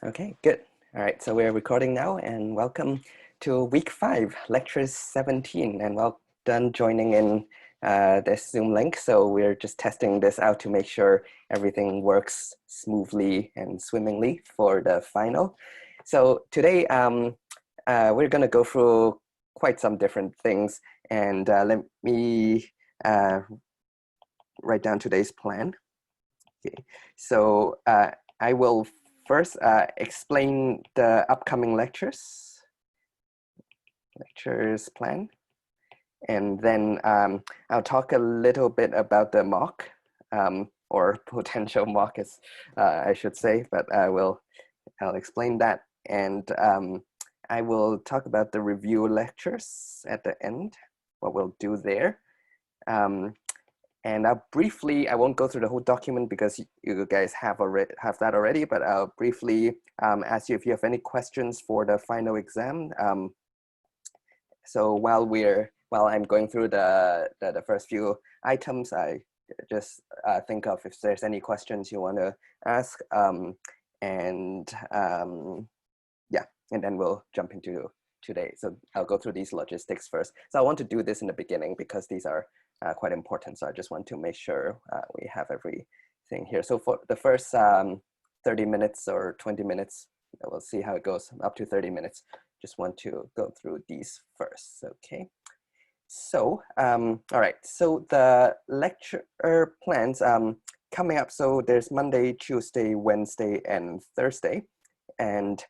Okay, good. All right, so we're recording now, and welcome to week 5, lecture 17, and well done joining in this Zoom link. So we're just testing this out to make sure everything works smoothly and swimmingly for the final. So today we're going to go through quite some different things, and let me write down today's plan. Okay, so I will first explain the upcoming lectures plan, and then I'll talk a little bit about the mock or potential mock, as I should say, but I'll explain that, and I will talk about the review lectures at the end, what we'll do there. And I won't go through the whole document because you guys have that already, but I'll briefly ask you if you have any questions for the final exam. So while I'm going through the first few items, I just think of if there's any questions you want to ask, and then we'll jump into today. So I'll go through these logistics first. So I want to do this in the beginning because these are quite important. So I just want to make sure we have everything here. So for the first 30 minutes or 20 minutes, we'll see how it goes, up to 30 minutes. Just want to go through these first, okay? So, all right, so the lecture plans coming up. So there's Monday, Tuesday, Wednesday, and Thursday. And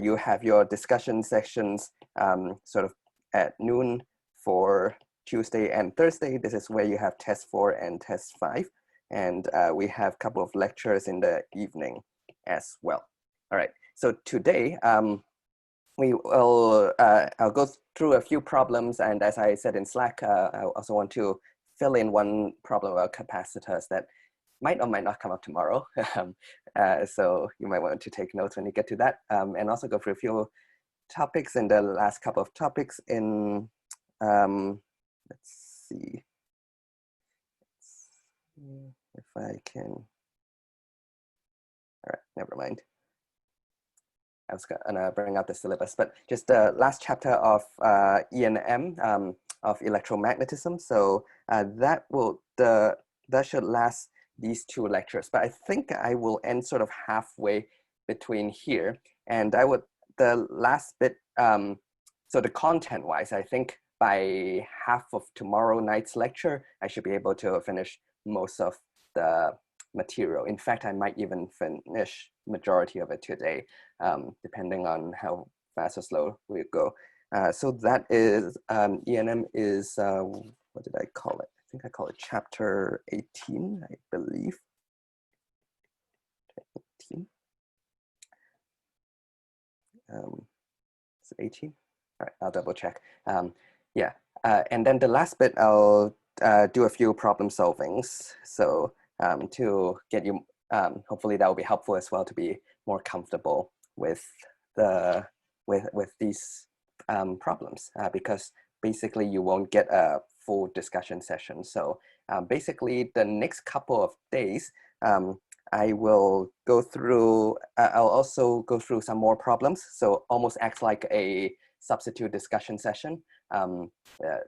you have your discussion sessions sort of at noon for Tuesday and Thursday. This is where you have test 4 and test 5. And we have a couple of lectures in the evening as well. All right, so today I'll go through a few problems. And as I said in Slack, I also want to fill in one problem about capacitors that might or might not come up tomorrow. So you might want to take notes when you get to that. And also go through a few topics in the last couple of topics in, let's see if I can, all right, never mind. I was gonna bring out the syllabus, but just the last chapter of E&M of electromagnetism. So that should last these 2 lectures, but I think I will end sort of halfway between here. And the last bit, so the content wise, I think by half of tomorrow night's lecture, I should be able to finish most of the material. In fact, I might even finish majority of it today, depending on how fast or slow we go. So that is, E&M is, what did I call it? I think I call it chapter 18, I believe. 18. Is it 18? All right, I'll double check. Yeah, and then the last bit, I'll do a few problem solvings. So to get you, hopefully that will be helpful as well to be more comfortable with these problems, because basically you won't get a full discussion session. So basically the next couple of days, I will go through, I'll also go through some more problems. So almost acts like a substitute discussion session,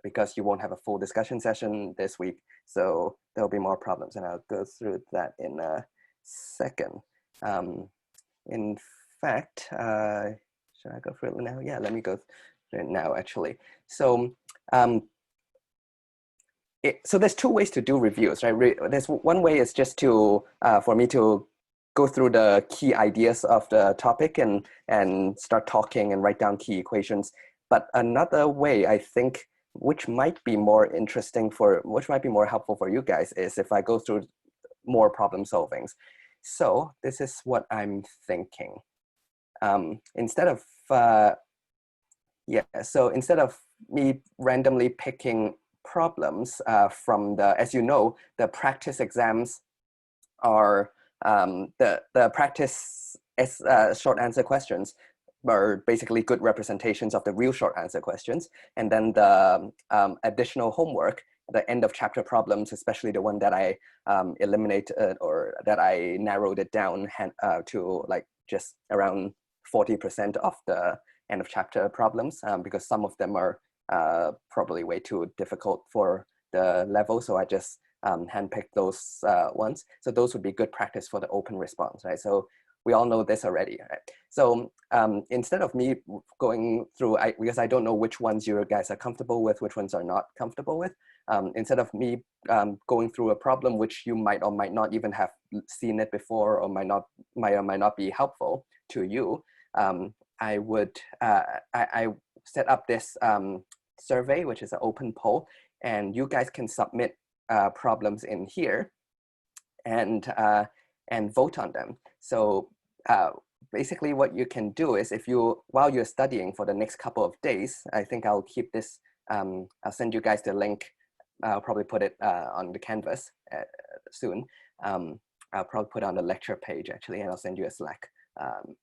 because you won't have a full discussion session this week. So there'll be more problems, and I'll go through that in a second. In fact, should I go through it now? Yeah, let me go through it now, actually. So, so there's 2 ways to do reviews, right? There's one way is just to, for me to go through the key ideas of the topic and start talking and write down key equations. But another way, I think, which might be more helpful for you guys, is if I go through more problem solvings. So this is what I'm thinking. Instead of me randomly picking problems from as you know, the practice exams are the practice short answer questions are basically good representations of the real short answer questions, and then the additional homework the end of chapter problems, especially the one that I eliminated or that I narrowed it down to like just around 40% of the end of chapter problems, because some of them are probably way too difficult for the level. So I just handpicked those ones. So those would be good practice for the open response, right? So we all know this already, right? So instead of me going through, because I don't know which ones you guys are comfortable with, which ones are not comfortable with, instead of me going through a problem which you might or might not even have seen it before, or might or might not be helpful to you, I would I set up this survey, which is an open poll, and you guys can submit problems in here and vote on them. So basically what you can do is, if you, while you're studying for the next couple of days, I think I'll keep this, I'll send you guys the link. I'll probably put it on the Canvas soon. I'll probably put it on the lecture page actually, and I'll send you a Slack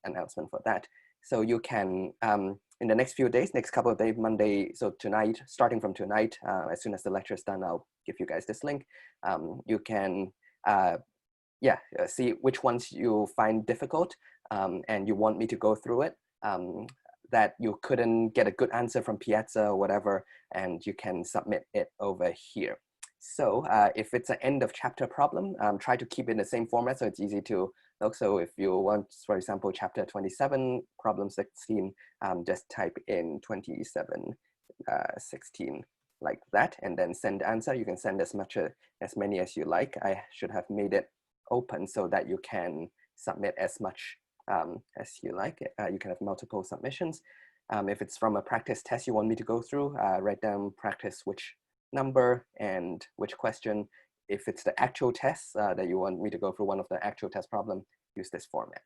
announcement for that. So you can, in the next few days, next couple of days, Monday, so tonight, starting from tonight, as soon as the lecture is done, I'll give you guys this link. You can, see which ones you find difficult and you want me to go through it, that you couldn't get a good answer from Piazza or whatever, and you can submit it over here. So if it's an end of chapter problem, try to keep it in the same format so it's easy to look. So if you want, for example, chapter 27, problem 16, just type in 27, 16 like that, and then send answer. You can send as many as you like. I should have made it open so that you can submit as much as you like. You can have multiple submissions. If it's from a practice test you want me to go through, write down practice which number and which question. If it's the actual test that you want me to go through, one of the actual test problem, use this format.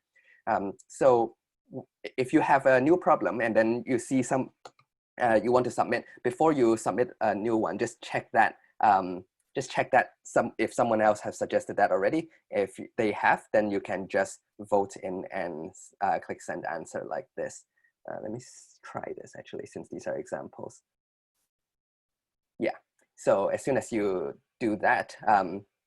So if you have a new problem and then you see some you want to submit, before you submit a new one, just check that if someone else has suggested that already. If they have, then you can just vote in and click send answer like this. Let me try this actually, since these are examples. Yeah, so as soon as you do that,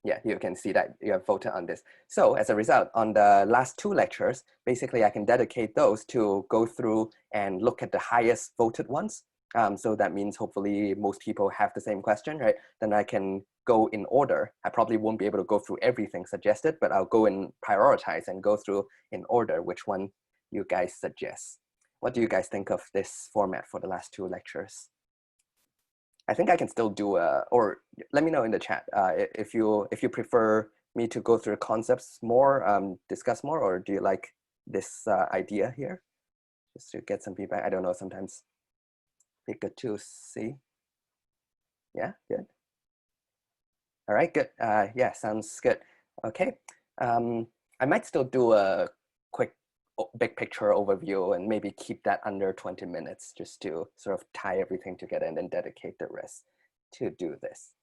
yeah, you can see that you have voted on this. So as a result, on the last two lectures, basically I can dedicate those to go through and look at the highest voted ones. So that means hopefully most people have the same question, right? Then I can go in order. I probably won't be able to go through everything suggested, but I'll go and prioritize and go through in order which one you guys suggest. What do you guys think of this format for the last two lectures? I think I can still do or let me know in the chat if you prefer me to go through concepts more, discuss more, or do you like this idea here? Just to get some feedback. I don't know, sometimes be good to see. Yeah, good. All right, good. Yeah, sounds good. Okay, I might still do a quick big picture overview and maybe keep that under 20 minutes just to sort of tie everything together and then dedicate the rest to do this.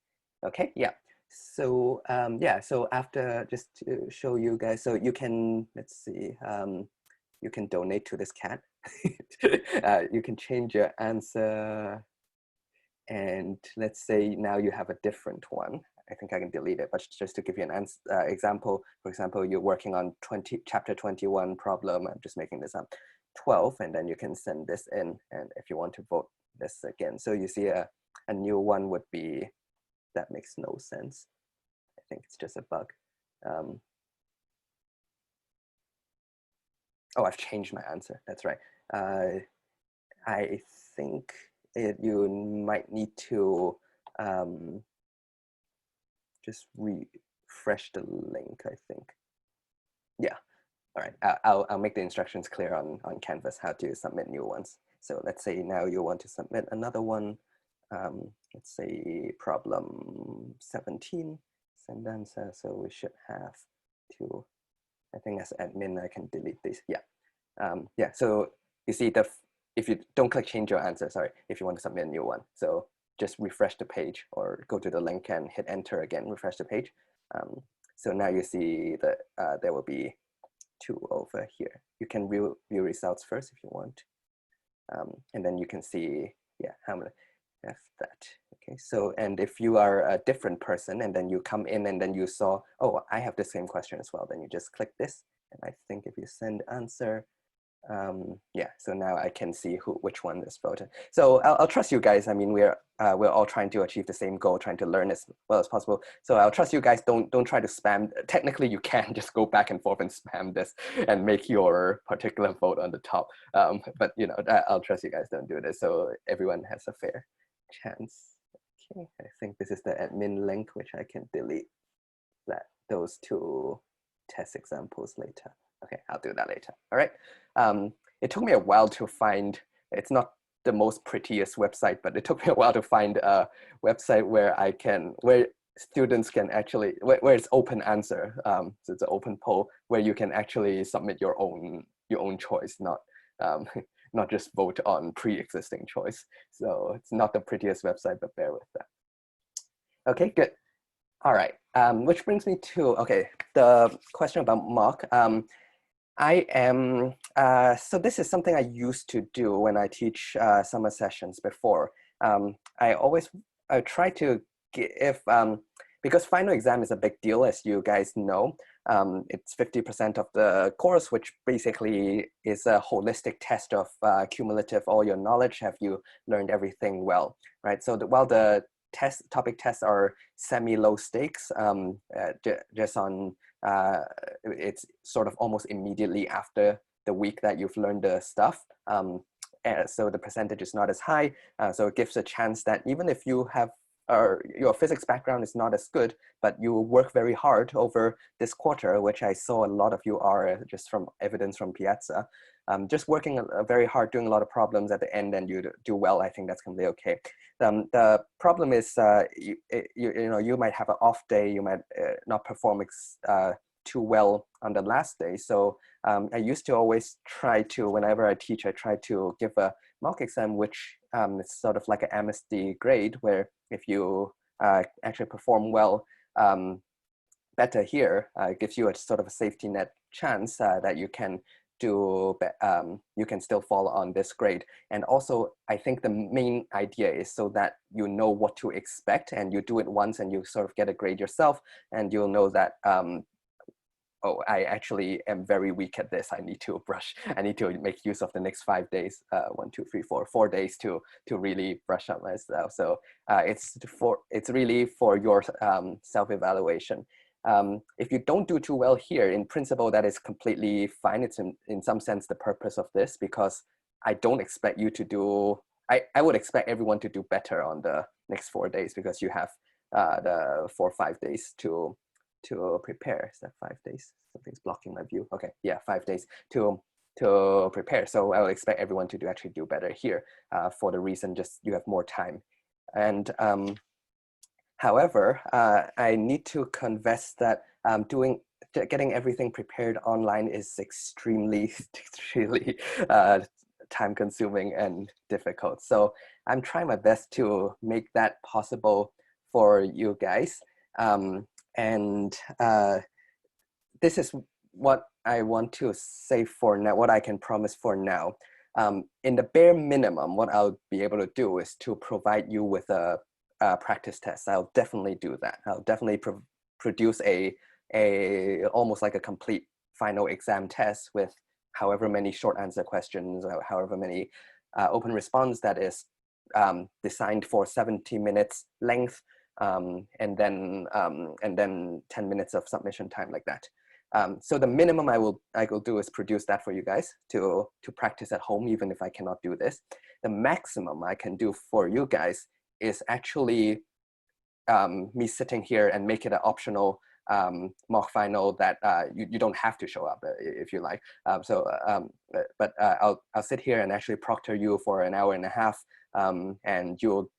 Okay, yeah. So yeah, so after, just to show you guys, so you can, let's see, you can donate to this cat. You can change your answer, and let's say now you have a different one. I think I can delete it, but just to give you an example, for example, you're working on chapter 21 problem, I'm just making this up, 12, and then you can send this in, and if you want to vote this again. So you see a new one would be, that makes no sense. I think it's just a bug. Oh, I've changed my answer, that's right. I think you might need to just refresh the link, I think. Yeah, all right, I'll make the instructions clear on Canvas how to submit new ones. So let's say now you want to submit another one. Let's say problem 17, send answer. So we should have to, I think as admin, I can delete this. Yeah, yeah, so you see if you don't click change your answer, sorry, if you want to submit a new one. So just refresh the page or go to the link and hit enter again, refresh the page. So now you see that there will be two over here. You can view results first if you want. And then you can see, yeah, how many, F that, Okay, so, and if you are a different person and then you come in and then you saw, oh, I have the same question as well, then you just click this. And I think if you send answer, yeah, so now I can see which one is voted. So I'll trust you guys. I mean, we're all trying to achieve the same goal, trying to learn as well as possible. So I'll trust you guys. Don't try to spam. Technically, you can just go back and forth and spam this and make your particular vote on the top. But you know, I'll trust you guys. Don't do this, so everyone has a fair chance. Okay, I think this is the admin link, which I can delete those two test examples later. Okay, I'll do that later. All right. It took me a while to find, it's not the most prettiest website, but it took me a while to find a website where where students can actually, where it's open answer. So it's an open poll where you can actually submit your own choice, not not just vote on pre-existing choice. So it's not the prettiest website, but bear with that. Okay, good. All right, which brings me to, okay, the question about mock. I am, so this is something I used to do when I teach summer sessions before. I try to give, because final exam is a big deal, as you guys know. It's 50% of the course, which basically is a holistic test of cumulative all your knowledge. Have you learned everything well, right? So while the topic tests are semi-low stakes, just on, it's sort of almost immediately after the week that you've learned the stuff. So the percentage is not as high. So it gives a chance that even if you have, your physics background is not as good, but you work very hard over this quarter, which I saw a lot of you are, just from evidence from Piazza, just working very hard, doing a lot of problems at the end, and you do well. I think that's completely okay. The problem is, you might have an off day, you might not perform too well on the last day. So I used to always try to, whenever I teach, I try to give a mock exam, which is sort of like an amnesty grade, where if you actually perform well, better here, it gives you a sort of a safety net chance that you can do, you can still fall on this grade. And also, I think the main idea is so that you know what to expect, and you do it once and you sort of get a grade yourself, and you'll know that, oh, I actually am very weak at this. I need to brush. I need to make use of the next 5 days, 4 days to really brush up myself. So it's really for your self-evaluation. If you don't do too well here, in principle, that is completely fine. It's in some sense the purpose of this, because I don't expect you to do, I would expect everyone to do better on the next 4 days, because you have the 4 or 5 days to prepare. Is that 5 days? Something's blocking my view. Okay, yeah, 5 days to prepare. So I would expect everyone to actually do better here, for the reason just you have more time. And however, I need to confess that getting everything prepared online is extremely time consuming and difficult. So I'm trying my best to make that possible for you guys. And this is what I want to say for now, what I can promise for now. In the bare minimum, what I'll be able to do is to provide you with a practice test. I'll definitely do that. I'll definitely produce a almost like a complete final exam test with however many short answer questions, or however many open response that is designed for 70 minutes length, and then 10 minutes of submission time, like that. So the minimum I will do is produce that for you guys to practice at home, even if I cannot do this. The maximum I can do for you guys is actually me sitting here and make it an optional mock final that you don't have to show up if you like. But I'll sit here and actually proctor you for an hour and a half, and you'll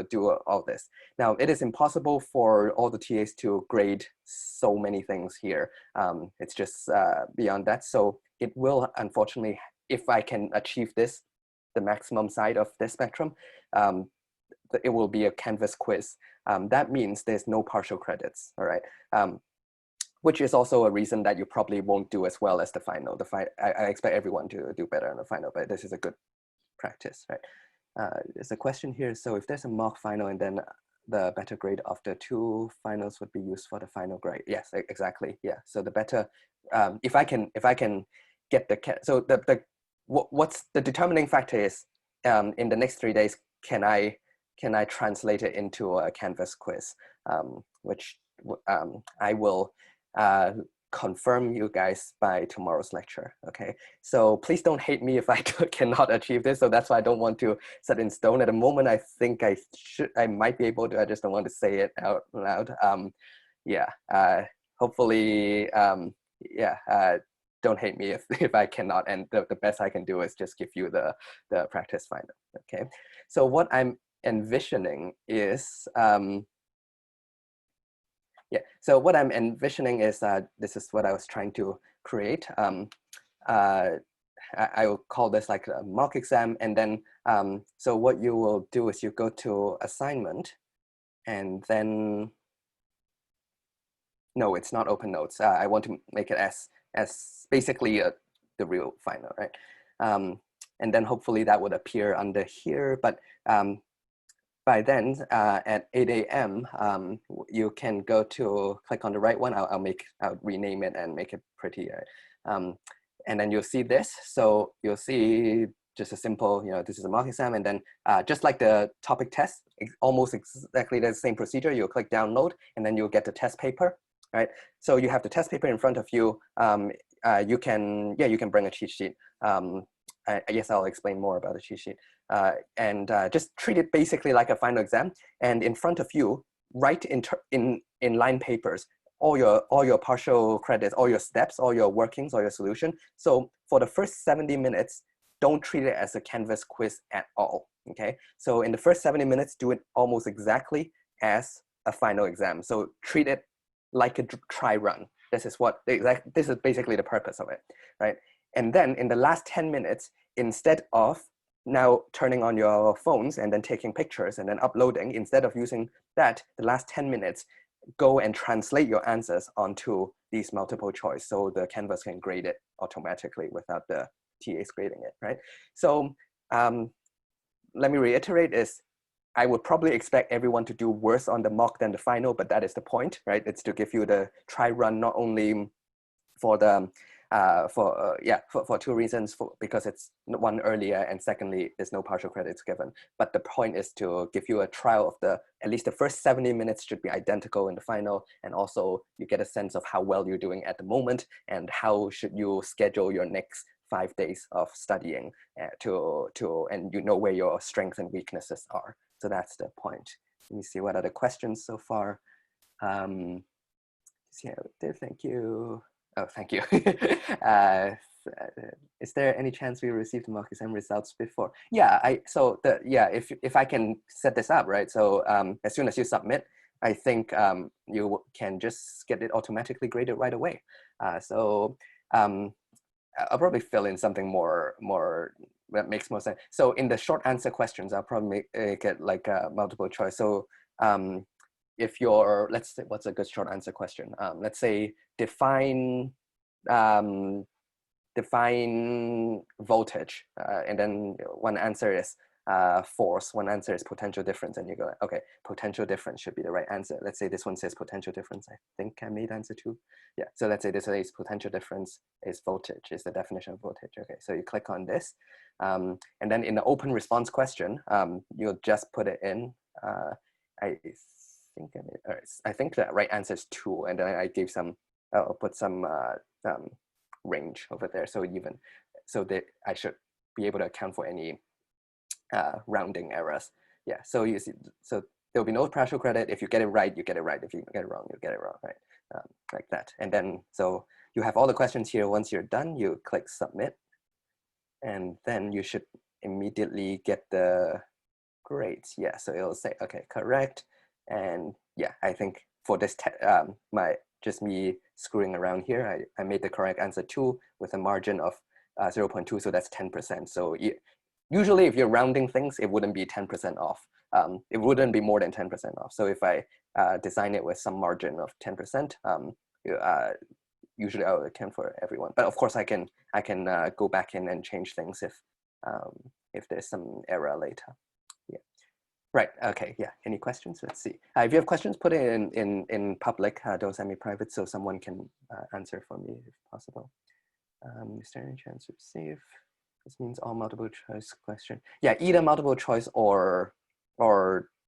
do all this. Now, it is impossible for all the TAs to grade so many things here. It's just beyond that. So it will, unfortunately, if I can achieve this, the maximum side of this spectrum, it will be a Canvas quiz. That means there's no partial credits, all right? Which is also a reason that you probably won't do as well as the final. I expect everyone to do better in the final, but this is a good practice, right? there's a question here. So if there's a mock final and then the better grade of the two finals would be used for the final grade. Yes, exactly. Yeah. So the better, if I can get so what's the determining factor is in the next 3 days, can I translate it into a Canvas quiz, which I will confirm you guys by tomorrow's lecture. Okay, so please don't hate me if I cannot achieve this. So that's why I don't want to set in stone at the moment. I think I might be able to. I just don't want to say it out loud. Yeah, hopefully, yeah. Don't hate me if I cannot, and the best I can do is just give you the practice final. Okay, so what I'm envisioning is yeah, so what I'm envisioning is this is what I was trying to create. I will call this like a mock exam, and then so what you will do is you go to assignment, and then no, it's not open notes. I want to make it as basically the real final, right? And then hopefully that would appear under here, but by then at 8 a.m. You can go to click on the right one. I'll rename it and make it prettier. And then you'll see this. So you'll see just a simple, this is a mock exam, and then just like the topic test, almost exactly the same procedure. You'll click download, and then you'll get the test paper, right? So you have the test paper in front of you. You can bring a cheat sheet. I guess I'll explain more about the cheat sheet. And just treat it basically like a final exam. And in front of you, write in line papers all your partial credits, all your steps, all your workings, all your solution. So for the first 70 minutes, don't treat it as a Canvas quiz at all. Okay. So in the first 70 minutes, do it almost exactly as a final exam. So treat it like a try run. This is basically the purpose of it, right? And then in the last 10 minutes, instead of now turning on your phones and then taking pictures and then uploading, instead of using that, the last 10 minutes, go and translate your answers onto these multiple choice so the Canvas can grade it automatically without the TAs grading it, right? So let me reiterate is, I would probably expect everyone to do worse on the mock than the final, but that is the point, right? It's to give you the try run, not only for the for two reasons, because it's one earlier, and secondly, there's no partial credits given. But the point is to give you a trial of at least the first 70 minutes should be identical in the final, and also you get a sense of how well you're doing at the moment and how should you schedule your next 5 days of studying and you know where your strengths and weaknesses are. So that's the point. Let me see what are the questions so far. Yeah, thank you. Oh, thank you. Is there any chance we received the mock exam results before? Yeah, if I can set this up, right? So as soon as you submit, I think you can just get it automatically graded right away. So I'll probably fill in something more that makes more sense. So in the short answer questions, I'll probably make it like a multiple choice. So if you're, let's say, what's a good short answer question? Let's say define voltage, and then one answer is force, one answer is potential difference, and you go, okay, potential difference should be the right answer. Let's say this one says potential difference. I think I made answer 2. Yeah, so let's say this is potential difference is voltage, is the definition of voltage. Okay, so you click on this, and then in the open response question, you'll just put it in. I think the right answer is 2, and then I gave some, I'll put some range over there, so that I should be able to account for any rounding errors. Yeah, so you see, so there'll be no partial credit. If you get it right, you get it right. If you get it wrong, you get it wrong, right? Like that. And then, so you have all the questions here. Once you're done, you click submit, and then you should immediately get the grades. Yeah, so it'll say, okay, correct. And yeah, I think for this, just me screwing around here, I made the correct answer 2 with a margin of 0.2, so that's 10%. So usually if you're rounding things, it wouldn't be 10% off. It wouldn't be more than 10% off. So if I design it with some margin of 10%, usually I will account for everyone. But of course I can go back in and change things if there's some error later. Yeah. Right. Okay. Yeah. Any questions? Let's see. If you have questions, put it in public. Don't send me private, so someone can answer for me if possible. Is there any chance to receive? This means all multiple choice question. Yeah, either multiple choice or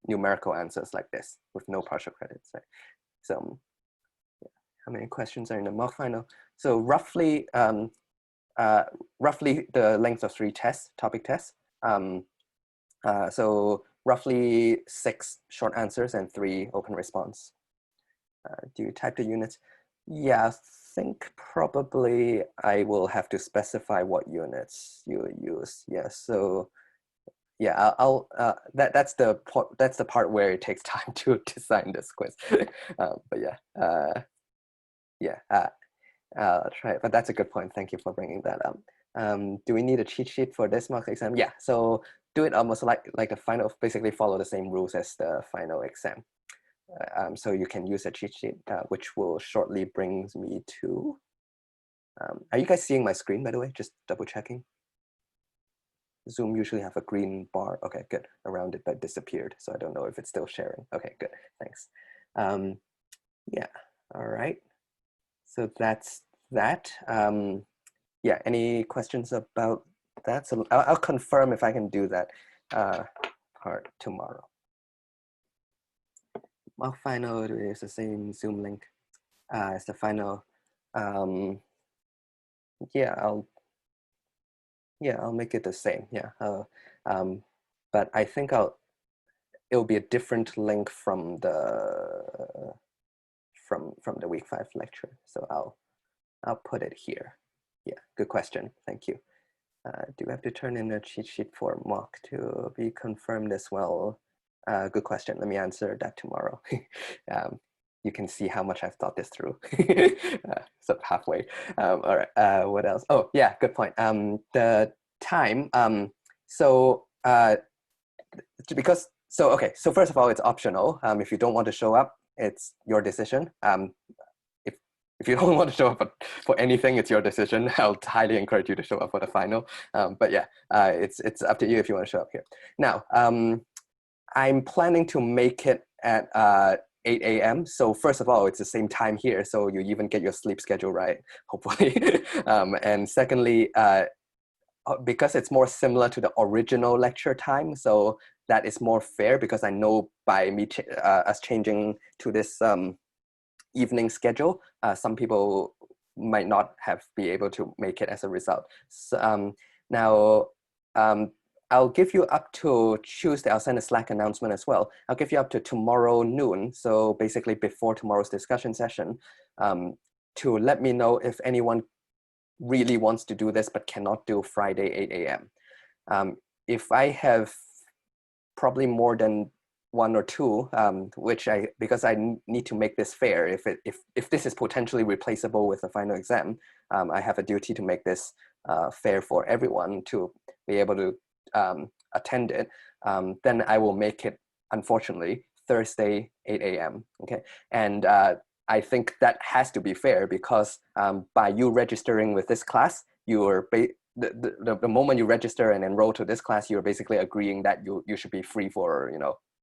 numerical answers like this with no partial credits. Right? So, yeah. How many questions are in the mock final? So roughly, roughly the length of 3 tests, topic tests. So roughly 6 short answers and 3 open response. Do you type the units? Yeah, I think probably I will have to specify what units you use. Yeah, so yeah, that's the part where it takes time to design this quiz. But yeah, I'll try it. But that's a good point. Thank you for bringing that up. Do we need a cheat sheet for this mock exam? Yeah, so do it almost like the final, basically follow the same rules as the final exam. So you can use a cheat sheet, which will shortly brings me to, are you guys seeing my screen, by the way? Just double checking. Zoom usually have a green bar. Okay, good, around it, but disappeared. So I don't know if it's still sharing. Okay, good, thanks. Yeah, all right. So that's that. Yeah, any questions about that? So I'll confirm if I can do that part tomorrow. Mock final is the same Zoom link as the final. Yeah, I'll make it the same. Yeah, but I think it'll be a different link from the week 5 lecture. So I'll put it here. Yeah, good question. Thank you. Do we have to turn in a cheat sheet for mock to be confirmed as well? Good question. Let me answer that tomorrow. You can see how much I've thought this through. So halfway. All right. What else? Oh, yeah. Good point. The time. Okay. So first of all, it's optional. If you don't want to show up, it's your decision. If you don't want to show up for anything, it's your decision. I'll highly encourage you to show up for the final. But yeah, it's up to you if you want to show up here. Now, I'm planning to make it at 8 a.m. So first of all, it's the same time here. So you even get your sleep schedule right, hopefully. And secondly, because it's more similar to the original lecture time, so that is more fair because I know by me us changing to this evening schedule, some people might not be able to make it as a result. So, now, I'll give you up to Tuesday. I'll send a Slack announcement as well. I'll give you up to tomorrow noon. So basically before tomorrow's discussion session, to let me know if anyone really wants to do this but cannot do Friday 8 a.m. If I have probably more than 1 or 2, because I need to make this fair. If this is potentially replaceable with a final exam, I have a duty to make this fair for everyone to be able to attend it. Then I will make it, unfortunately, Thursday 8 a.m. Okay, and I think that has to be fair because by you registering with this class, you're the moment you register and enroll to this class, you're basically agreeing that you should be free for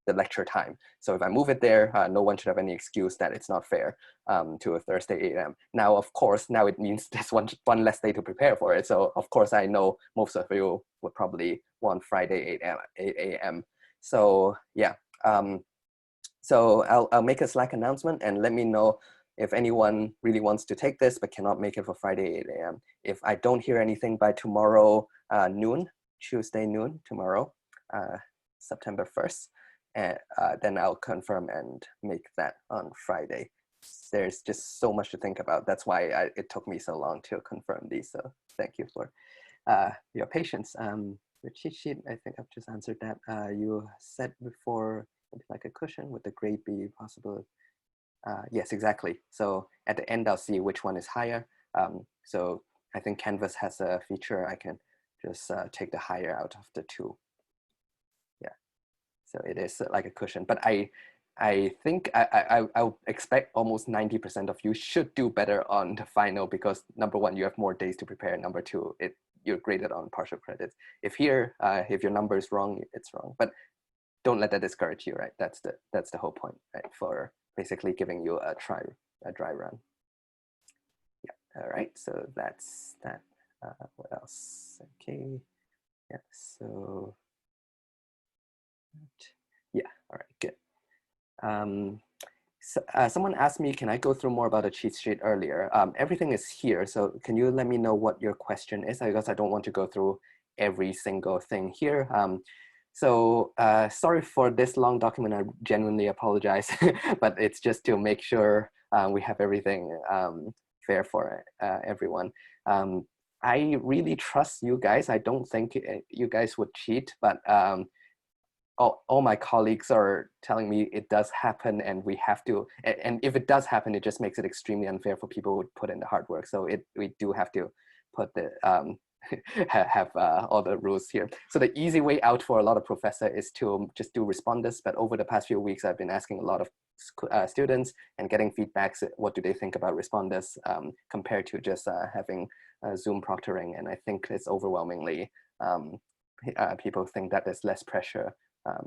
the lecture time. So if I move it there, no one should have any excuse that it's not fair to a Thursday 8 a.m. Now, of course, now it means there's one less day to prepare for it. So of course, I know most of you would probably want Friday 8 a.m. So yeah, so I'll make a Slack announcement and let me know if anyone really wants to take this but cannot make it for Friday 8 a.m. If I don't hear anything by tomorrow noon, Tuesday noon, tomorrow, September 1st, then I'll confirm and make that on Friday. There's just so much to think about. That's why it took me so long to confirm these. So thank you for your patience. Your cheat sheet, I think I've just answered that. You said before, like a cushion, would the grade be possible? Yes, exactly. So at the end, I'll see which one is higher. So I think Canvas has a feature I can just take the higher out of the 2. Yeah, so it is like a cushion. But I think I'll expect almost 90% of you should do better on the final because number 1, you have more days to prepare. Number 2, you're graded on partial credits. If here, if your number is wrong, it's wrong. But don't let that discourage you, right? That's the whole point, right? For basically giving you a dry run. Yeah. All right. So that's that. What else? Okay. Yeah. So. Yeah. All right. Good. So, someone asked me, can I go through more about a cheat sheet earlier? Everything is here. So can you let me know what your question is? Because I don't want to go through every single thing here. So sorry for this long document. I genuinely apologize, but it's just to make sure we have everything fair for everyone. I really trust you guys. I don't think you guys would cheat, but all my colleagues are telling me it does happen, and we have to, and if it does happen, it just makes it extremely unfair for people who put in the hard work. So we do have to put the, have all the rules here. So the easy way out for a lot of professors is to just do responders. But over the past few weeks, I've been asking a lot of students and getting feedbacks. What do they think about responders compared to just having Zoom proctoring? And I think it's overwhelmingly, people think that there's less pressure,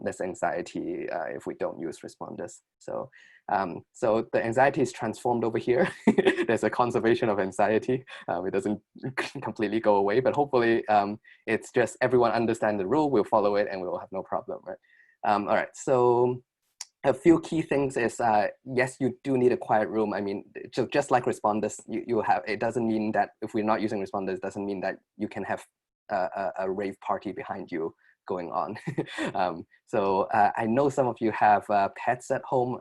less anxiety if we don't use responders. So, so the anxiety is transformed over here. There's a conservation of anxiety. It doesn't completely go away, but hopefully it's just everyone understand the rule, we'll follow it, and we will have no problem, right? All right, so a few key things is, yes, you do need a quiet room. I mean, so just like responders, you have, it doesn't mean that if we're not using responders, it doesn't mean that you can have a rave party behind you going on. So I know some of you have pets at home.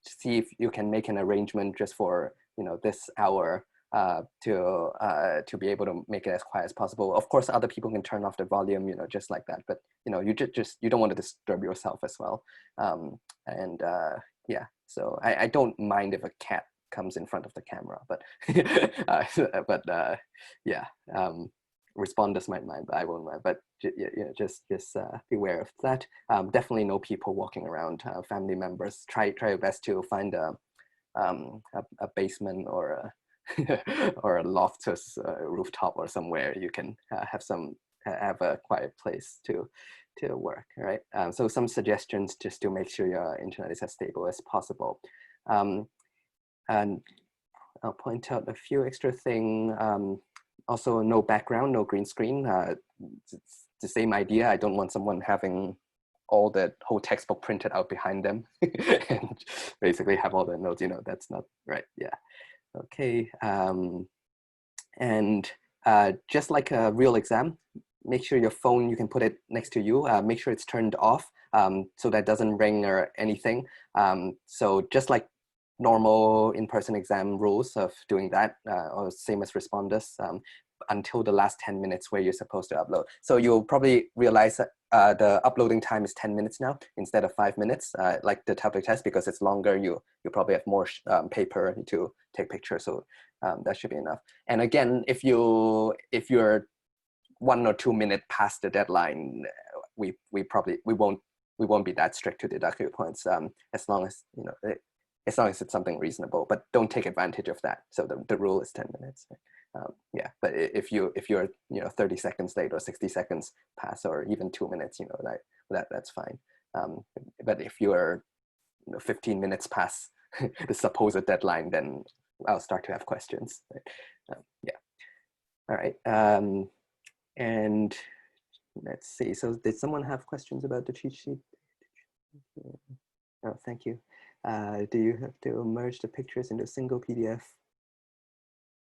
See if you can make an arrangement just for, you know, this hour to be able to make it as quiet as possible. Of course, other people can turn off the volume, you know, just like that. But you know, you you don't want to disturb yourself as well. Yeah, so I don't mind if a cat comes in front of the camera, but yeah. Responders might mind, but I won't mind. But just beware of that. Definitely no people walking around. Family members. Try your best to find a basement or a or a loft or rooftop or somewhere you can have a quiet place to work. Right. So some suggestions just to make sure your internet is as stable as possible. And I'll point out a few extra things. Also, no background, no green screen. It's the same idea. I don't want someone having all the whole textbook printed out behind them and basically have all the notes. You know, that's not right. Yeah. Okay. And just like a real exam, make sure your phone, you can put it next to you. Make sure it's turned off so that doesn't ring or anything. So just like normal in-person exam rules of doing that, or same as responders, until the last 10 minutes where you're supposed to upload. So you'll probably realize that the uploading time is 10 minutes now instead of 5 minutes, like the tablet test, because it's longer. You probably have more paper to take pictures, so that should be enough. And again, if you're 1 or 2 minutes past the deadline, we won't be that strict to deduct your points, as long as, you know, as long as it's something reasonable, but don't take advantage of that. So the rule is 10 minutes. Yeah, but if you're, you know, 30 seconds late or 60 seconds pass, or even 2 minutes, you know, that's fine. But if you're, you know, 15 minutes past the supposed deadline, then I'll start to have questions. Right? Yeah. All right. And let's see. So did someone have questions about the cheat sheet? Oh, thank you. Do you have to merge the pictures into a single PDF?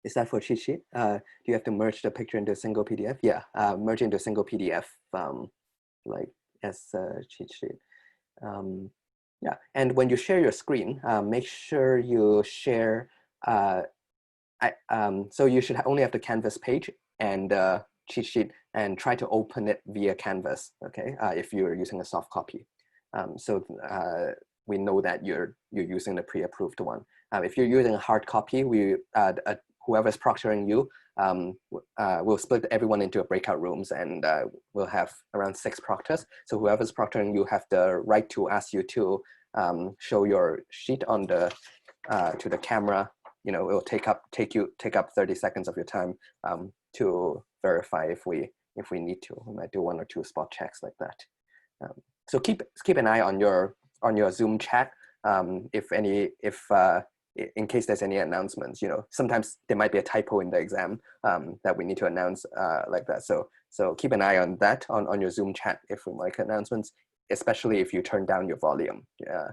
Is that for cheat sheet? Do you have to merge the picture into a single PDF? Yeah, merge into a single PDF, like as a cheat sheet. Yeah, and when you share your screen, make sure you share, so you should only have the Canvas page and cheat sheet, and try to open it via Canvas, okay, if you're using a soft copy. So we know that you're using the pre-approved one. If you're using a hard copy, whoever's proctoring you, we'll split everyone into breakout rooms, and we'll have around 6 proctors. So whoever's proctoring you have the right to ask you to show your sheet on the to the camera. You know, it will take up 30 seconds of your time verify if we need to. We might do 1 or 2 spot checks like that. So keep an eye on your Zoom chat. In case there's any announcements, sometimes there might be a typo in the exam that we need to announce like that. So keep an eye on that on your Zoom chat if we make announcements, especially if you turn down your volume. Yeah.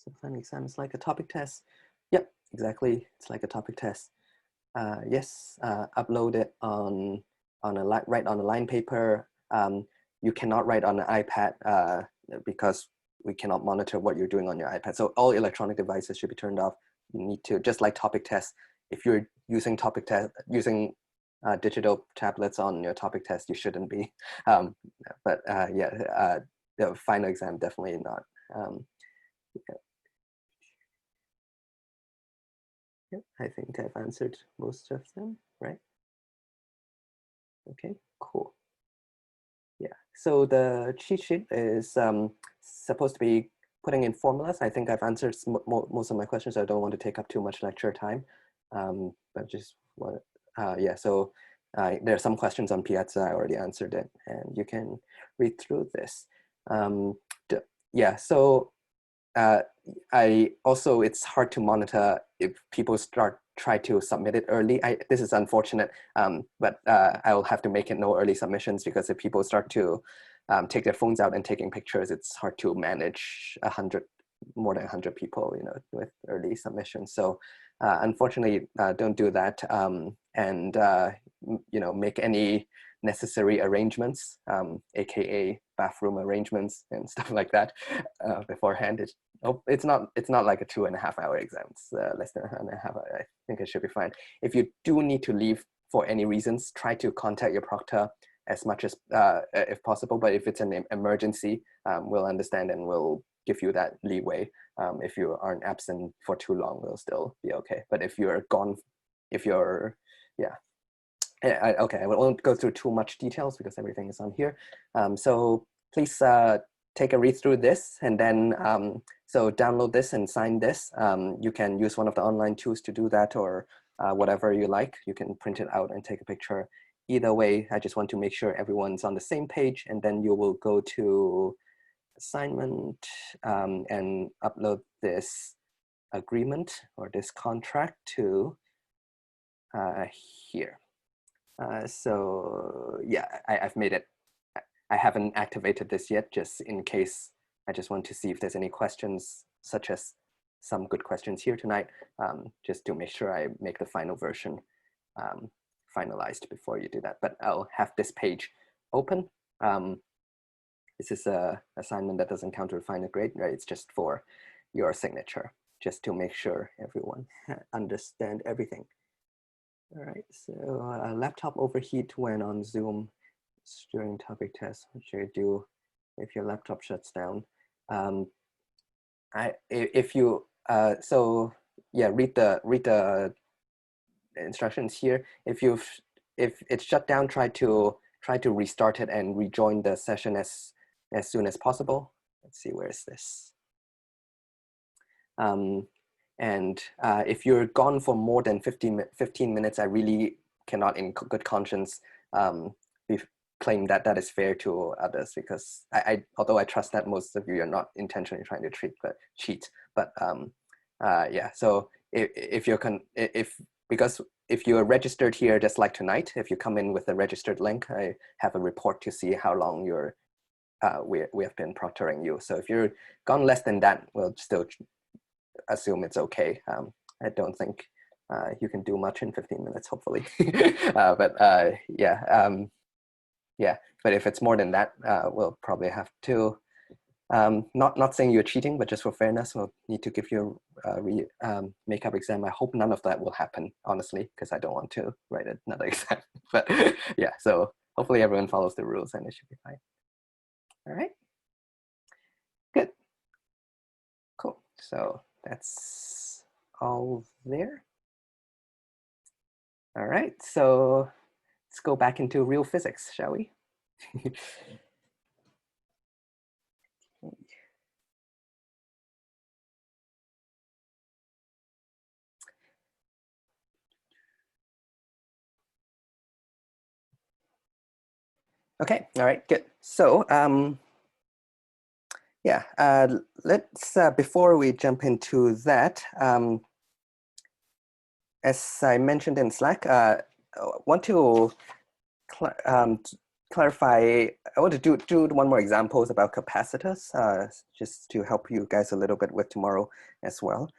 So final exam is like a topic test. Yep, exactly. It's like a topic test. Yes, upload it on write on a line paper. You cannot write on an iPad because we cannot monitor what you're doing on your iPad. So all electronic devices should be turned off. You need to, just like topic tests, if you're using digital tablets on your topic test, you shouldn't be. The final exam, definitely not. Yeah, I think I've answered most of them, right? Okay, cool. Yeah, so the cheat sheet is supposed to be putting in formulas. I think I've answered most of my questions. I don't want to take up too much lecture time, but just want, so there are some questions on Piazza. I already answered it, and you can read through this. It's hard to monitor if people try to submit it early. This is unfortunate, but I will have to make it no early submissions, because if people start to take their phones out and taking pictures, it's hard to manage more than 100 people, with early submissions. So unfortunately, don't do that, and make any necessary arrangements, aka bathroom arrangements and stuff like that beforehand. It's not like a 2.5 hour exam. It's less than 1.5 hours. I think it should be fine. If you do need to leave for any reasons, try to contact your proctor as much as if possible. But if it's an emergency, we'll understand and we'll give you that leeway. If you aren't absent for too long, we'll still be okay. But if you're gone, okay, I won't go through too much details because everything is on here. So please take a read through this, and then so download this and sign this. You can use one of the online tools to do that, or whatever you like. You can print it out and take a picture. Either way, I just want to make sure everyone's on the same page, and then you will go to assignment and upload this agreement or this contract to here. I've made it. I haven't activated this yet, just in case. I just want to see if there's any questions, such as some good questions here tonight, just to make sure I make the final version finalized before you do that. But I'll have this page open. This is a assignment that doesn't count to final grade, right? It's just for your signature, just to make sure everyone understand everything. All right, so laptop overheat when on Zoom during topic test. What should you do if your laptop shuts down? Read the instructions here. If it's shut down, try to restart it and rejoin the session as soon as possible. Let's see, where is this? And if you're gone for more than 15 minutes, I really cannot in good conscience claim that is fair to others, because although I trust that most of you are not intentionally trying to cheat, but so if you're registered here, just like tonight, if you come in with a registered link, I have a report to see how long we have been proctoring you. So if you're gone less than that, we'll still assume it's okay. I don't think you can do much in 15 minutes, hopefully. But if it's more than that, we'll probably have to, not saying you're cheating, but just for fairness, we'll need to give you a makeup exam. I hope none of that will happen, honestly, because I don't want to write another exam. But yeah, so hopefully everyone follows the rules and it should be fine. All right, good, cool. So that's all there. All right, so let's go back into real physics, shall we? Okay, all right, good. So yeah, let's, before we jump into that, as I mentioned in Slack, I want to clarify, I want to do one more examples about capacitors, just to help you guys a little bit with tomorrow as well,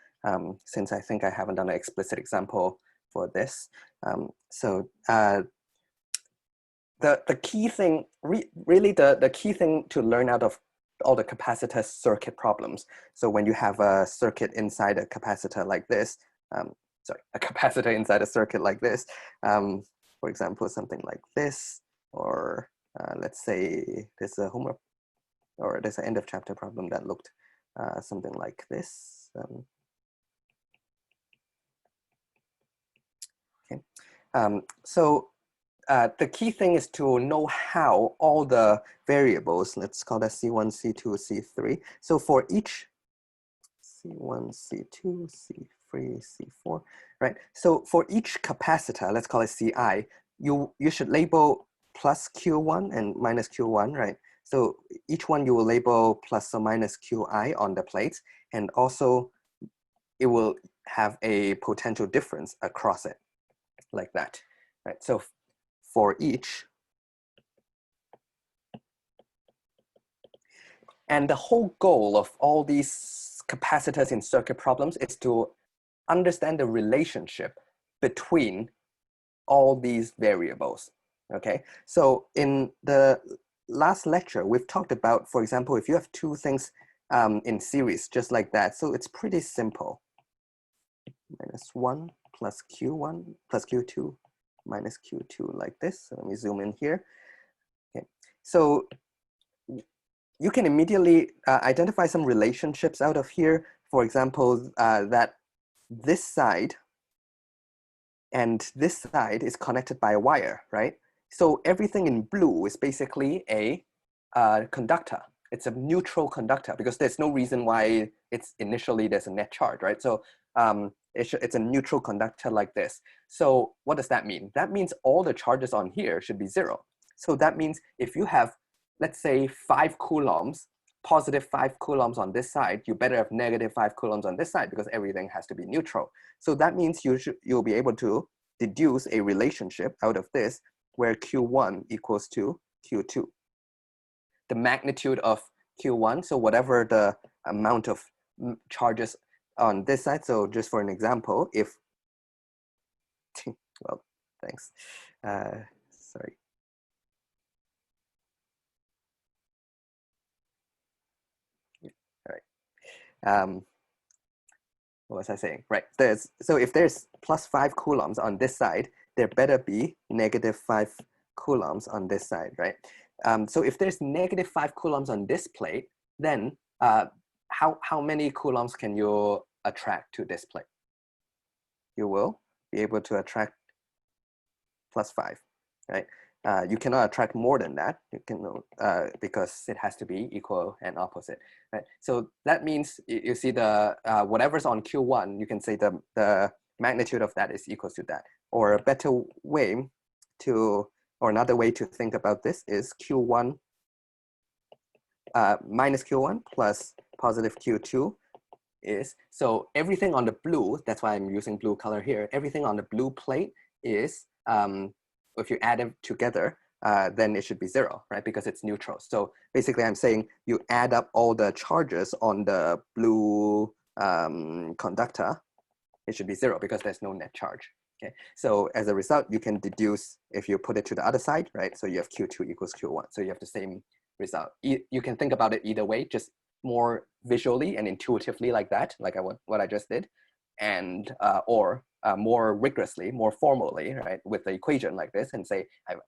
since I think I haven't done an explicit example for this. So the key thing, really the key thing to learn out of all the capacitor circuit problems. So when you have a circuit inside a capacitor like this, sorry, a capacitor inside a circuit like this, for example, something like this, or let's say there's a homework, or there's an end of chapter problem that looked something like this. Okay, so the key thing is to know how all the variables, let's call that C1, C2, C3. So for each C1, C2, C3, C4, right? So for each capacitor, let's call it Ci, you should label plus Q1 and minus Q1, right? So each one you will label plus or minus Qi on the plates, and also it will have a potential difference across it, like that, right? So for each, and the whole goal of all these capacitors in circuit problems is to understand the relationship between all these variables, okay? So in the last lecture, we've talked about, for example, if you have two things in series, just like that, so it's pretty simple. -1 plus Q1 plus Q2 minus Q2 like this. So let me zoom in here. Okay, so you can immediately identify some relationships out of here. For example, that this side and this side is connected by a wire, right? So everything in blue is basically a conductor. It's a neutral conductor because there's no reason why it's initially there's a net charge, right? So it's a neutral conductor like this. So what does that mean? That means all the charges on here should be 0. So that means if you have, let's say, 5 coulombs, positive 5 coulombs on this side, you better have negative 5 coulombs on this side because everything has to be neutral. So that means you'll be able to deduce a relationship out of this where Q1 equals to Q2. The magnitude of Q1, so whatever the amount of charges on this side, so just for an example, if, well, thanks, sorry. All right. What was I saying? Right, so if there's plus 5 coulombs on this side, there better be negative 5 coulombs on this side, right? So if there's negative 5 coulombs on this plate, then how many coulombs can you attract to this plate? You will be able to attract plus 5, right? You cannot attract more than that. You can because it has to be equal and opposite, right? So that means you see the whatever's on Q1, you can say the magnitude of that is equal to that. Or a better way to, or another way to think about this is Q1 minus Q1 plus positive Q2 is, so everything on the blue, that's why I'm using blue color here, everything on the blue plate is, if you add them together, then it should be 0, right? Because it's neutral. So basically I'm saying you add up all the charges on the blue conductor, it should be 0 because there's no net charge. Okay, so as a result, you can deduce if you put it to the other side, right? So you have Q2 equals Q1. So you have the same result. You can think about it either way, just more visually and intuitively like that, like what I just did, and or more rigorously, more formally, right, with the equation like this, and say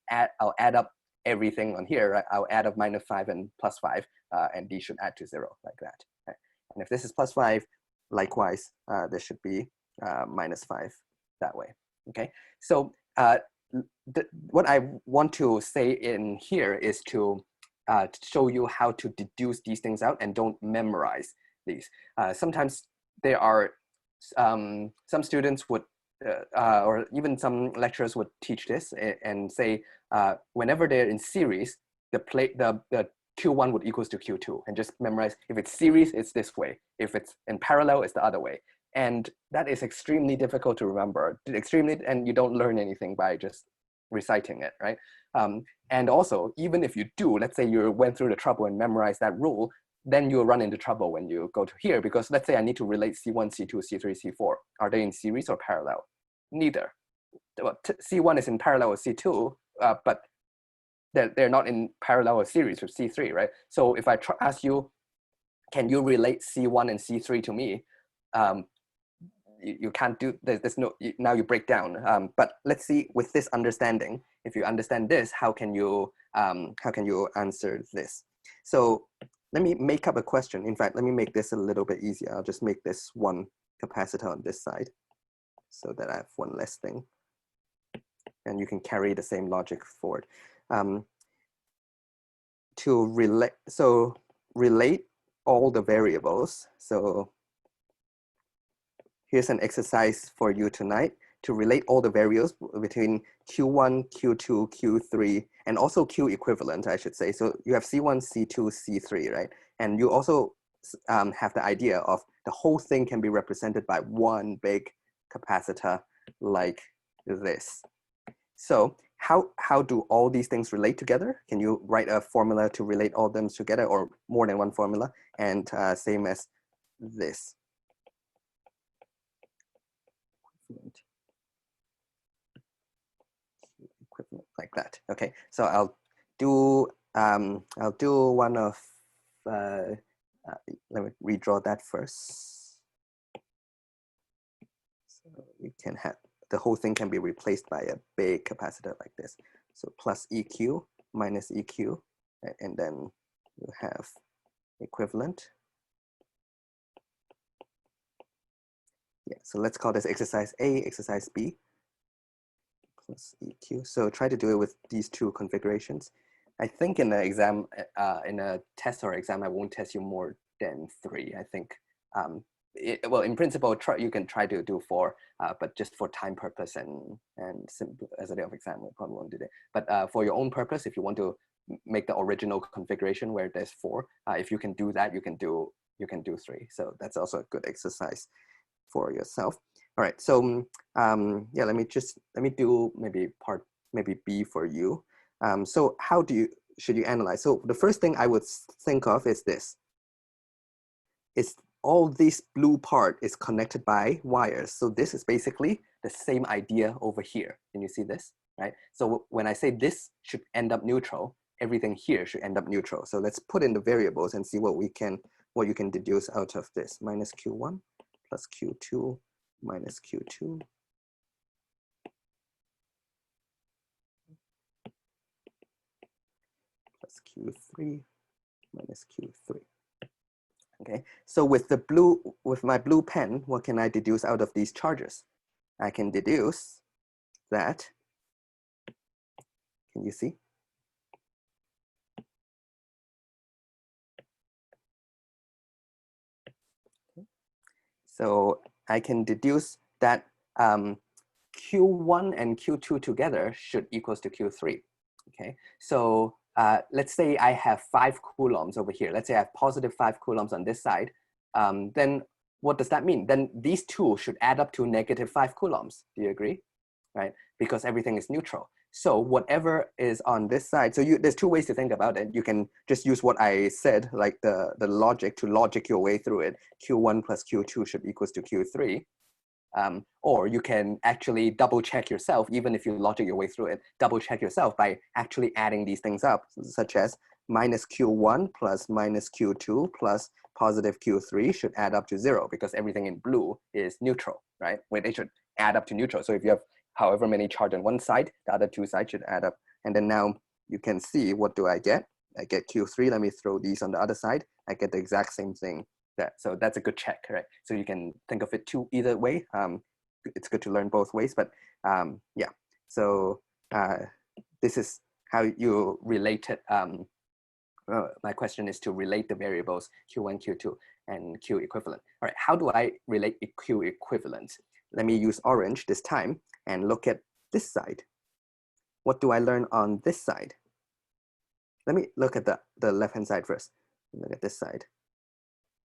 I'll add up everything on here, right? I'll add up -5 and +5, and these should add to 0 like that. Right? And if this is +5, likewise, this should be -5 that way. Okay, so what I want to say in here is to show you how to deduce these things out and don't memorize these. Sometimes there are some students would or even some lecturers would teach this and say whenever they're in series, the Q1 would equals to Q2, and just memorize, if it's series, it's this way. If it's in parallel, it's the other way. And that is extremely difficult to remember, and you don't learn anything by just reciting it, right? And also, even if you do, let's say you went through the trouble and memorized that rule, then you'll run into trouble when you go to here, because let's say I need to relate C1, C2, C3, C4. Are they in series or parallel? Neither. Well, C1 is in parallel with C2, but they're not in parallel or series with C3, right? So if I ask you, can you relate C1 and C3 to me? You can't do, there's no, now you break down. But let's see, with this understanding, if you understand this, how can you answer this? So let me make up a question. In fact, let me make this a little bit easier. I'll just make this one capacitor on this side so that I have one less thing. And you can carry the same logic forward. To relate all the variables. So here's an exercise for you tonight to relate all the variables between Q1, Q2, Q3, and also Q equivalent, I should say. So you have C1, C2, C3, right? And you also have the idea of the whole thing can be represented by one big capacitor like this. So how do all these things relate together? Can you write a formula to relate all them together, or more than one formula? And same as this. Equivalent like that. Okay, so I'll do one of let me redraw that first. So you can have the whole thing can be replaced by a big capacitor like this. So plus EQ minus EQ, and then you have equivalent. Yeah, so let's call this exercise A, exercise B, plus EQ. So try to do it with these two configurations. I think in the exam, in a test or exam, I won't test you more than 3. I think, well, in principle, you can try to do 4, but just for time purpose and simple as a day of exam, we probably won't do that. But for your own purpose, if you want to make the original configuration where there's 4, if you can do that, you can do 3. So that's also a good exercise for yourself. All right, so yeah, let me do maybe B for you. So how should you analyze? So the first thing I would think of is this. Is all this blue part is connected by wires. So this is basically the same idea over here. Can you see this, right? So when I say this should end up neutral, everything here should end up neutral. So let's put in the variables and see what you can deduce out of this. Minus Q1 plus Q2 minus Q2. Plus Q3 minus Q3. Okay, so with my blue pen, what can I deduce out of these charges? I can deduce that, can you see? Okay. So I can deduce that Q1 and Q2 together should equals to Q3. Okay, so let's say I have 5 coulombs over here. Let's say I have positive 5 coulombs on this side. Then what does that mean? Then these two should add up to negative 5 coulombs. Do you agree? Right? Because everything is neutral. So whatever is on this side, so there's 2 ways to think about it. You can just use what I said, like the logic to logic your way through it. Q1 plus Q2 should equals to Q3. Or you can actually double check yourself, even if you logic your way through it, double check yourself by actually adding these things up, such as minus Q1 plus minus Q2 plus positive Q3 should add up to 0, because everything in blue is neutral, right? Where they should add up to neutral. So if you have however many charge on one side, the other 2 sides should add up. And then now you can see, what do I get? I get Q3. Let me throw these on the other side. I get the exact same thing. So that's a good check, right? So you can think of it either way. It's good to learn both ways, but yeah. So this is how you relate it. My question is to relate the variables Q1, Q2, and Q equivalent. All right, how do I relate Q equivalent? Let me use orange this time and look at this side. What do I learn on this side? let me look at the left-hand side first. Look at this side,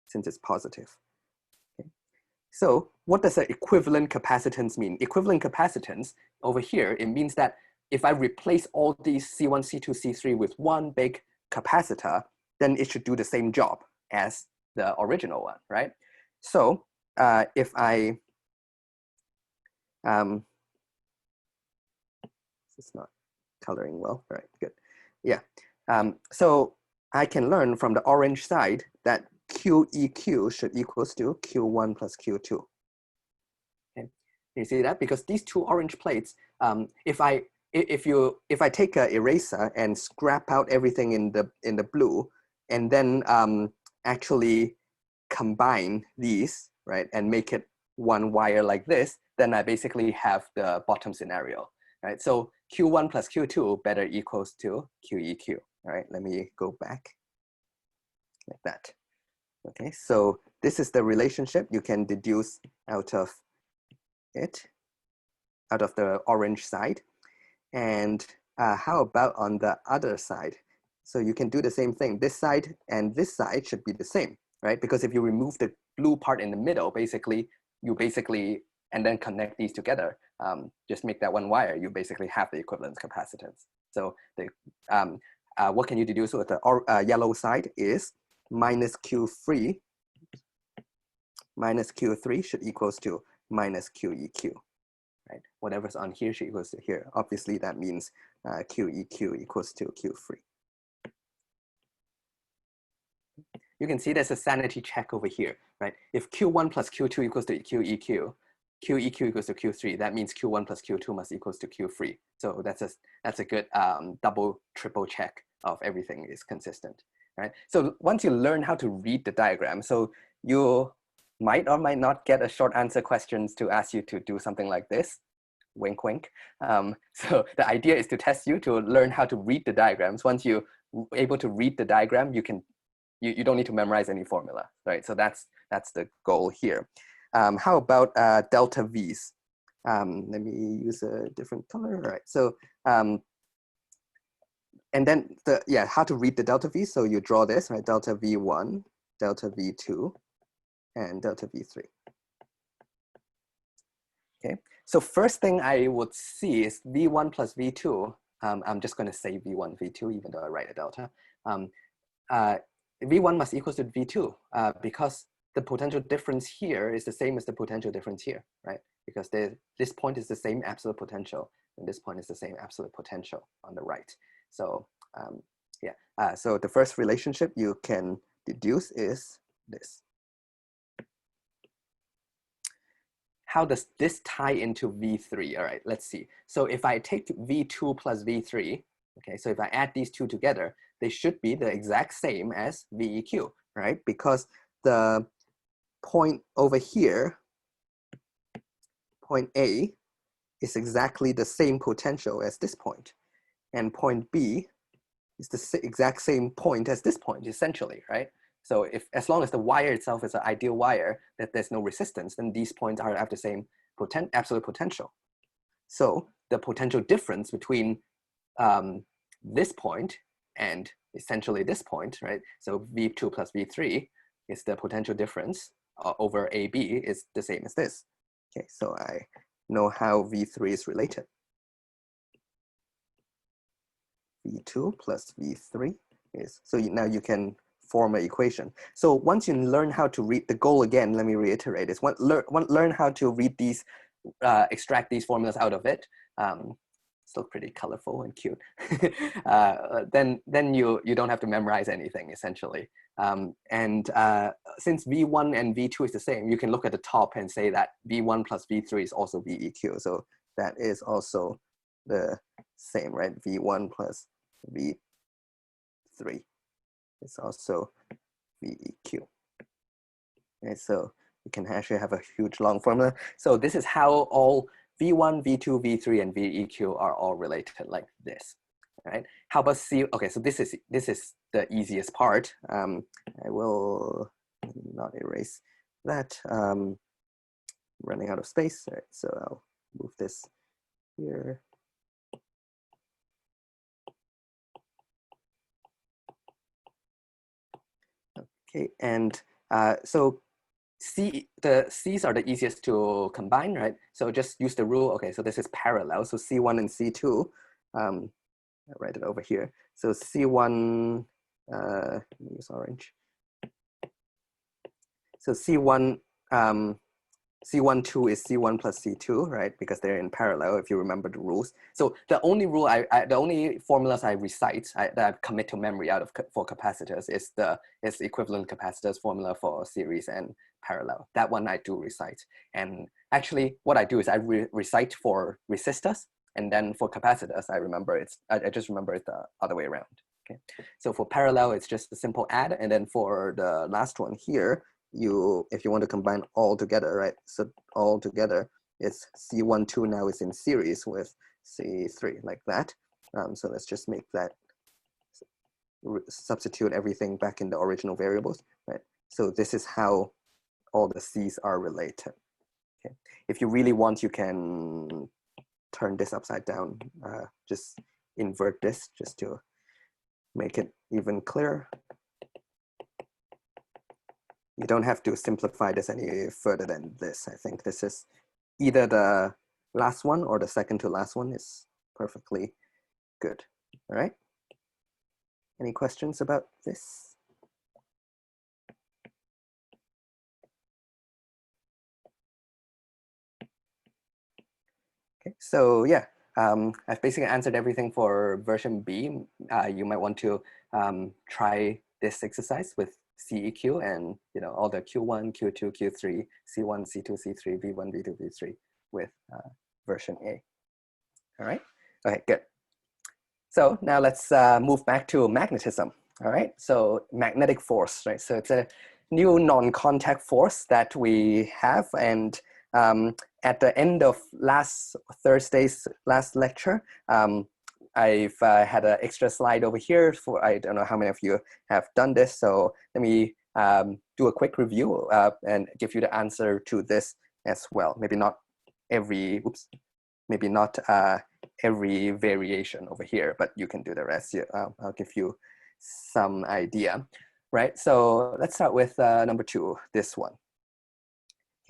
since it's positive. Okay. So what does the equivalent capacitance mean? Equivalent capacitance over here, it means that if I replace all these C1, C2, C3 with one big capacitor, then it should do the same job as the original one, right? So if I, it's not coloring well, all right, good. Yeah, so I can learn from the orange side that QEQ should equals to Q1 plus Q2. Okay, you see that? Because these two orange plates, if I take an eraser and scrap out everything in the blue, and then actually combine these, right, and make it one wire like this, then I basically have the bottom scenario, right? So Q1 plus Q2 better equals to QEQ, right? Let me go back like that. Okay, so this is the relationship you can deduce out of it, out of the orange side. And how about on the other side? So you can do the same thing. This side and this side should be the same, right? Because if you remove the blue part in the middle, and then connect these together, just make that one wire, you basically have the equivalent capacitance. So what can you deduce with the yellow side is minus Q3 should equals to minus QEQ. Right? Whatever's on here should equals to here. Obviously, that means QEQ equals to Q3. You can see there's a sanity check over here, right? If Q1 plus Q2 equals to QEQ, QEQ equals to Q3, that means Q1 plus Q2 must equals to Q3. So that's a good double, triple check of everything is consistent, right? So once you learn how to read the diagram, so you might or might not get a short answer questions to ask you to do something like this. Wink, wink. So the idea is to test you to learn how to read the diagrams. Once you're able to read the diagram, you don't need to memorize any formula, right? So that's the goal here. How about delta V's? Let me use a different color, right? So, and then how to read the delta V. So you draw this, right? Delta V1, delta V2, and delta V3. Okay, so first thing I would see is V1 plus V2. I'm just going to say V1, V2, even though I write a delta. V1 must equal to V2 because the potential difference here is the same as the potential difference here, right? Because this point is the same absolute potential, and this point is the same absolute potential on the right. So so the first relationship you can deduce is this. How does this tie into V3? All right, let's see. So if I take V2 plus V3, okay, so if I add these two together, they should be the exact same as VEQ, right? Because the point over here, point A, is exactly the same potential as this point. And point B is the exact same point as this point, essentially, right? So as long as the wire itself is an ideal wire, that there's no resistance, then these points have the same absolute potential. So the potential difference between this point and essentially this point, right? So V2 plus V3 is the potential difference over AB is the same as this. Okay, so I know how V3 is related. V2 plus V3 is, so now you can form an equation. So once you learn how to read, the goal again, let me reiterate, is learn how to read these, extract these formulas out of it. Still pretty colorful and cute. Then you don't have to memorize anything essentially. Since V1 and V2 is the same, you can look at the top and say that V1 plus V3 is also VEQ. So that is also the same, right? V1 plus V3 is also VEQ. Okay, so you can actually have a huge long formula. So this is how all V1, V2, V3, and VEQ are all related like this, right? How about C? Okay, so this is the easiest part. I will not erase that. Running out of space, right? So I'll move this here. Okay, and so the C's are the easiest to combine, right? So just use the rule. Okay, so this is parallel. So C1 and C2, I'll write it over here. So C1, use orange. So C1, C12 is C1 plus C2, right? Because they're in parallel, if you remember the rules. So the only rule the only formulas I recite that I commit to memory out of for capacitors is equivalent capacitors formula for series and parallel. That one I do recite. And actually, what I do is I recite for resistors, and then for capacitors, I just remember it the other way around. Okay. So for parallel, it's just a simple add, and then for the last one here, if you want to combine all together, right? So all together, it's C12 now is in series with C3 like that. So let's just make that, substitute everything back in the original variables, right? So this is how all the C's are related. Okay. If you really want, you can turn this upside down, just invert this just to make it even clearer. You don't have to simplify this any further than this. I think this is either the last one or the second to last one is perfectly good. All right. Any questions about this? Okay, so yeah, I've basically answered everything for version B. You might want to try this exercise with CEQ and all the Q1, Q2, Q3, C1, C2, C3, V1, V2, V3 with version A. All right. Okay, good. So now let's move back to magnetism. All right. So magnetic force, right? So it's a new non-contact force that we have, and at the end of last Thursday's last lecture, I've had an extra slide over here for, I don't know how many of you have done this. So let me do a quick review and give you the answer to this as well. Maybe not every, maybe not every variation over here, but you can do the rest. I'll give you some idea, right? So let's start with number 2, this one.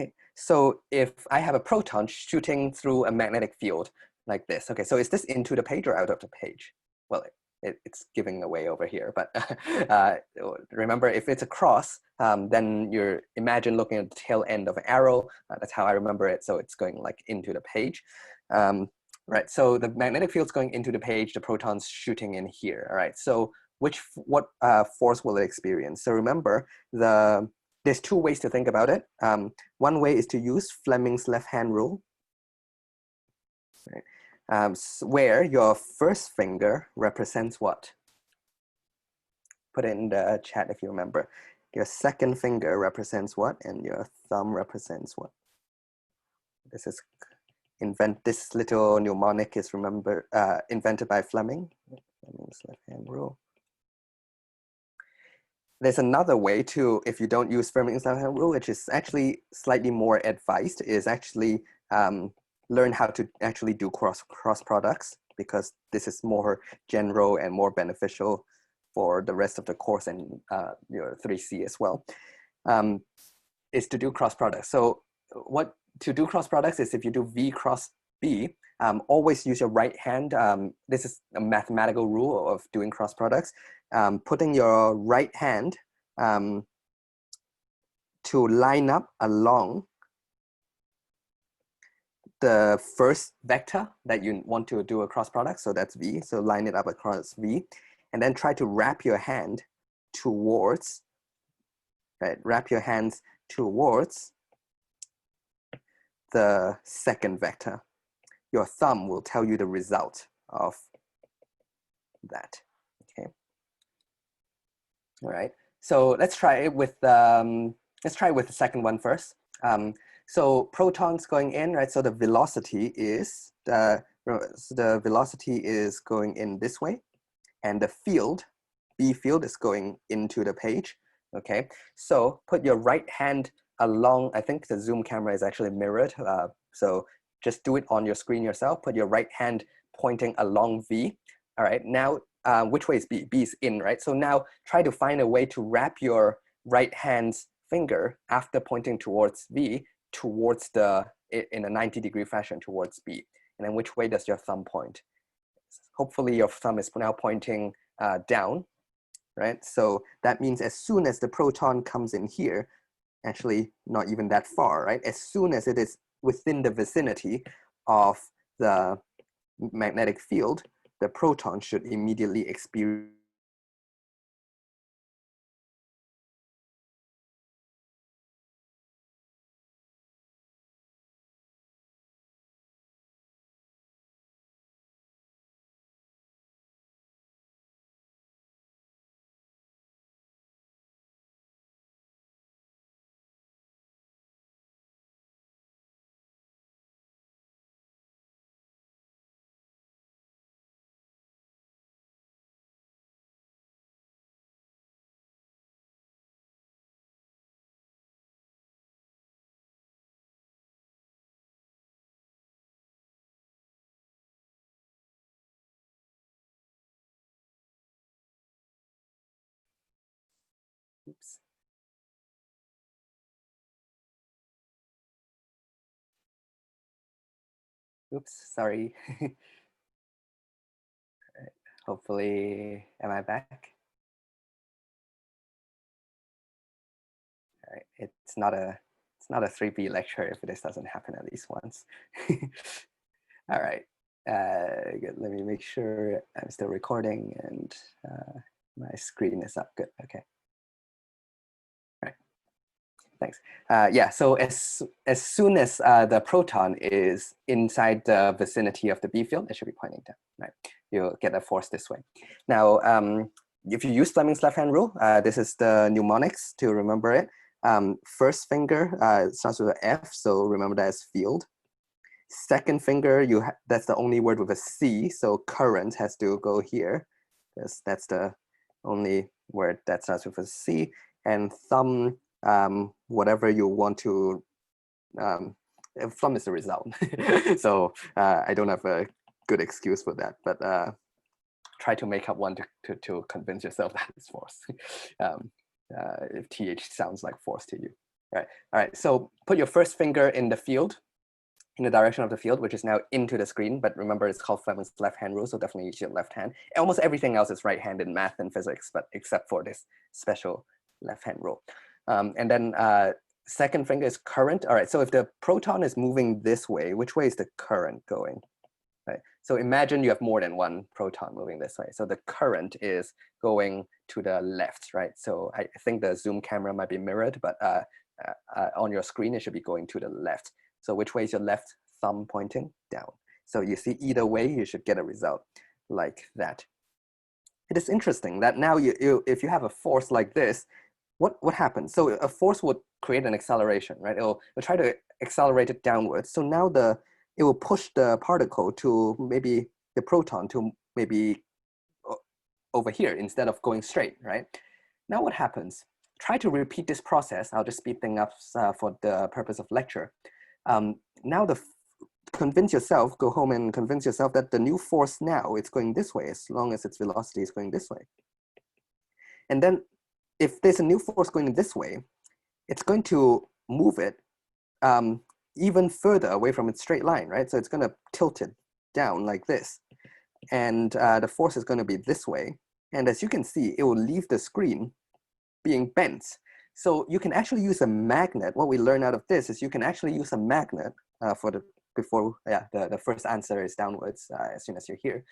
Okay, so if I have a proton shooting through a magnetic field like this, okay, so is this into the page or out of the page? Well, it's giving away over here, but remember, if it's a cross, then you're imagine looking at the tail end of an arrow. That's how I remember it. So it's going like into the page. Right, so the magnetic field's going into the page, the proton's shooting in here. All right, so what force will it experience? So remember, there's 2 ways to think about it. One way is to use Fleming's left-hand rule, right? Where your first finger represents what? Put it in the chat if you remember. Your second finger represents what, and your thumb represents what? This little mnemonic is invented by Fleming. Fleming's left-hand rule. There's another way to, if you don't use Fleming's left-hand rule, which is actually slightly more advised, is actually learn how to actually do cross products, because this is more general and more beneficial for the rest of the course and your 3C as well, is to do cross products. So what to do cross products is, if you do V cross B, always use your right hand. This is a mathematical rule of doing cross products. Putting your right hand to line up along the first vector that you want to do a cross product. So that's V. So line it up across V, and then try to wrap your hand towards, right? Wrap your hands towards the second vector. Your thumb will tell you the result of that. Okay. All right. So let's try it with the second one first. So protons going in, right? So the velocity is going in this way, and the field, B field, is going into the page. Okay. So put your right hand along. I think the Zoom camera is actually mirrored. So just do it on your screen yourself. Put your right hand pointing along V. All right. Now, which way is B? B is in, right? So now try to find a way to wrap your right hand finger after pointing towards V towards in a 90-degree fashion towards B. And then which way does your thumb point? Hopefully your thumb is now pointing down, right? So that means as soon as the proton comes in here, actually not even that far, right? As soon as it is within the vicinity of the magnetic field, the proton should immediately experience oops. Oops, sorry. Hopefully, am I back? All right. It's not a 3B lecture if this doesn't happen at least once. All right. Good. Let me make sure I'm still recording and my screen is up. Good. Okay. All right. Thanks. Yeah. So as soon as the proton is inside the vicinity of the B field, it should be pointing down. Right. You'll get a force this way. Now, if you use Fleming's left-hand rule, this is the mnemonics to remember it. First finger starts with an F, so remember that as field. Second finger, that's the only word with a C, so current has to go here. That's the only word that starts with a C. And thumb, whatever you want to, thumb is the result. So I don't have a good excuse for that, but try to make up one to convince yourself that it's force. If TH sounds like force to you. All right, so put your first finger in the field, in the direction of the field, which is now into the screen, but remember it's called Fleming's left-hand rule, so definitely use your left hand. Almost everything else is right-hand in math and physics, but except for this special left-hand rule. And then second finger is current. All right, so if the proton is moving this way, which way is the current going? Right. So imagine you have more than one proton moving this way. So the current is going to the left, right? So I think the Zoom camera might be mirrored, but on your screen, it should be going to the left. So which way is your left thumb pointing? Down. So you see either way, you should get a result like that. It is interesting that now if you have a force like this, what happens? So a force would create an acceleration, right? It'll try to accelerate it downwards. So now it will push the particle to maybe the proton to maybe over here instead of going straight, right? Now what happens? Try to repeat this process. I'll just speed things up for the purpose of lecture. Now convince yourself, go home and convince yourself that the new force now, it's going this way as long as its velocity is going this way. And then if there's a new force going this way, it's going to move it even further away from its straight line, right? So it's going to tilt it down like this. And the force is going to be this way. And as you can see, it will leave the screen being bent. So you can actually use a magnet. What we learn out of this is you can actually use a magnet the first answer is downwards as soon as you're here.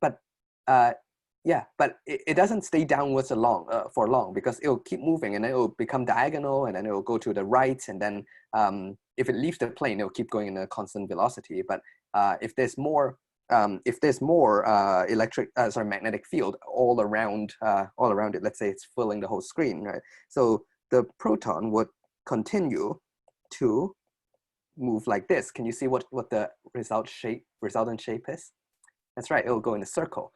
But it doesn't stay downwards for long because it will keep moving and then it will become diagonal and then it will go to the right. And then if it leaves the plane, it will keep going in a constant velocity. But if there's more magnetic field all around it, let's say it's filling the whole screen, right? So the proton would continue to move like this. Can you see what the resultant shape is? That's right, it will go in a circle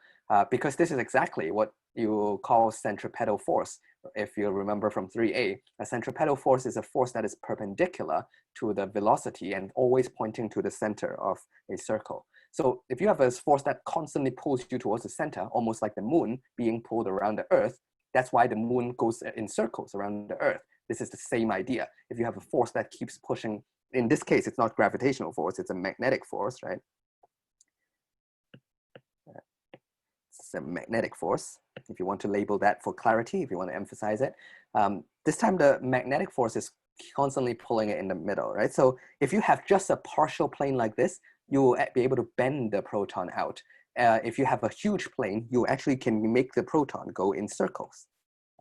because this is exactly what you call centripetal force. If you remember from 3A, a centripetal force is a force that is perpendicular to the velocity and always pointing to the center of a circle. So if you have a force that constantly pulls you towards the center, almost like the moon being pulled around the Earth, That's why the moon goes in circles around the Earth. This is the same idea. If you have a force that keeps pushing, in this case, it's not gravitational force, it's a magnetic force, right? It's a magnetic force, if you want to label that for clarity, if you want to emphasize it. This time the magnetic force is constantly pulling it in the middle, right? So if you have just a partial plane like this, you will be able to bend the proton out. If you have a huge plane, you actually can make the proton go in circles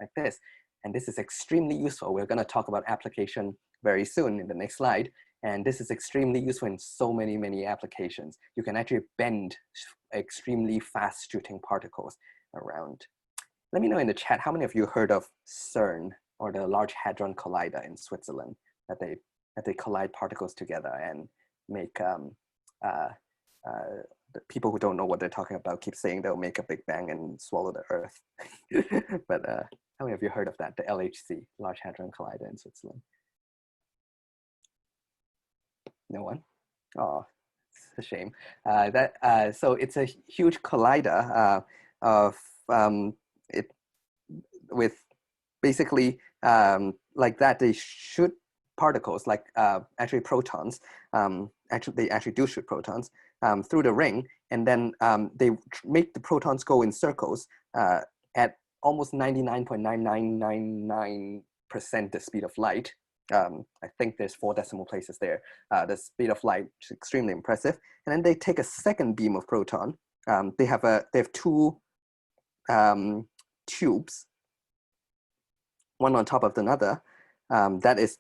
like this. And this is extremely useful. We're going to talk about application very soon in the next slide. And this is extremely useful in so many, many applications. You can actually bend extremely fast shooting particles around. Let me know in the chat, how many of you heard of CERN, or the Large Hadron Collider in Switzerland, that they collide particles together and make, the people who don't know what they're talking about keep saying they'll make a Big Bang and swallow the Earth. But how many of you heard of that, the LHC, Large Hadron Collider in Switzerland? No one? Oh, it's a shame. So it's a huge collider of it with basically like that. They shoot particles, like actually protons. They actually do shoot protons through the ring, and then they make the protons go in circles at almost 99.9999% the speed of light. I think there's 4 decimal places there. The speed of light is extremely impressive. And then they take a second beam of proton. They have 2 tubes, one on top of another. That is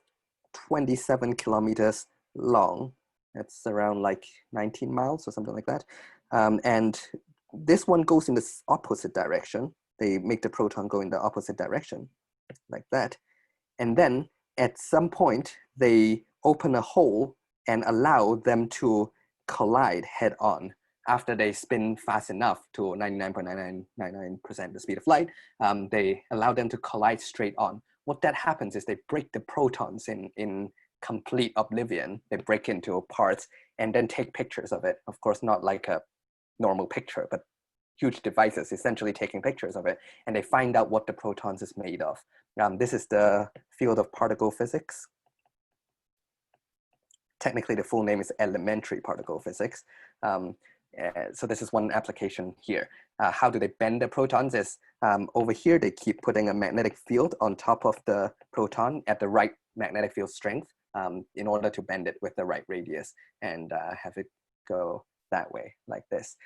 27 kilometers long. That's around like 19 miles or something like that. And this one goes in the opposite direction. They make the proton go in the opposite direction, like that. And then at some point, they open a hole and allow them to collide head on. After they spin fast enough to 99.9999% the speed of light, they allow them to collide straight on. What that happens is they break the protons in complete oblivion. They break into parts and then take pictures of it. Of course, not like a normal picture, but huge devices essentially taking pictures of it, and they find out what the protons is made of. This is the field of particle physics. Technically, the full name is elementary particle physics. So this is one application here. How do they bend the protons is over here, they keep putting a magnetic field on top of the proton at the right magnetic field strength in order to bend it with the right radius and have it go that way, like this.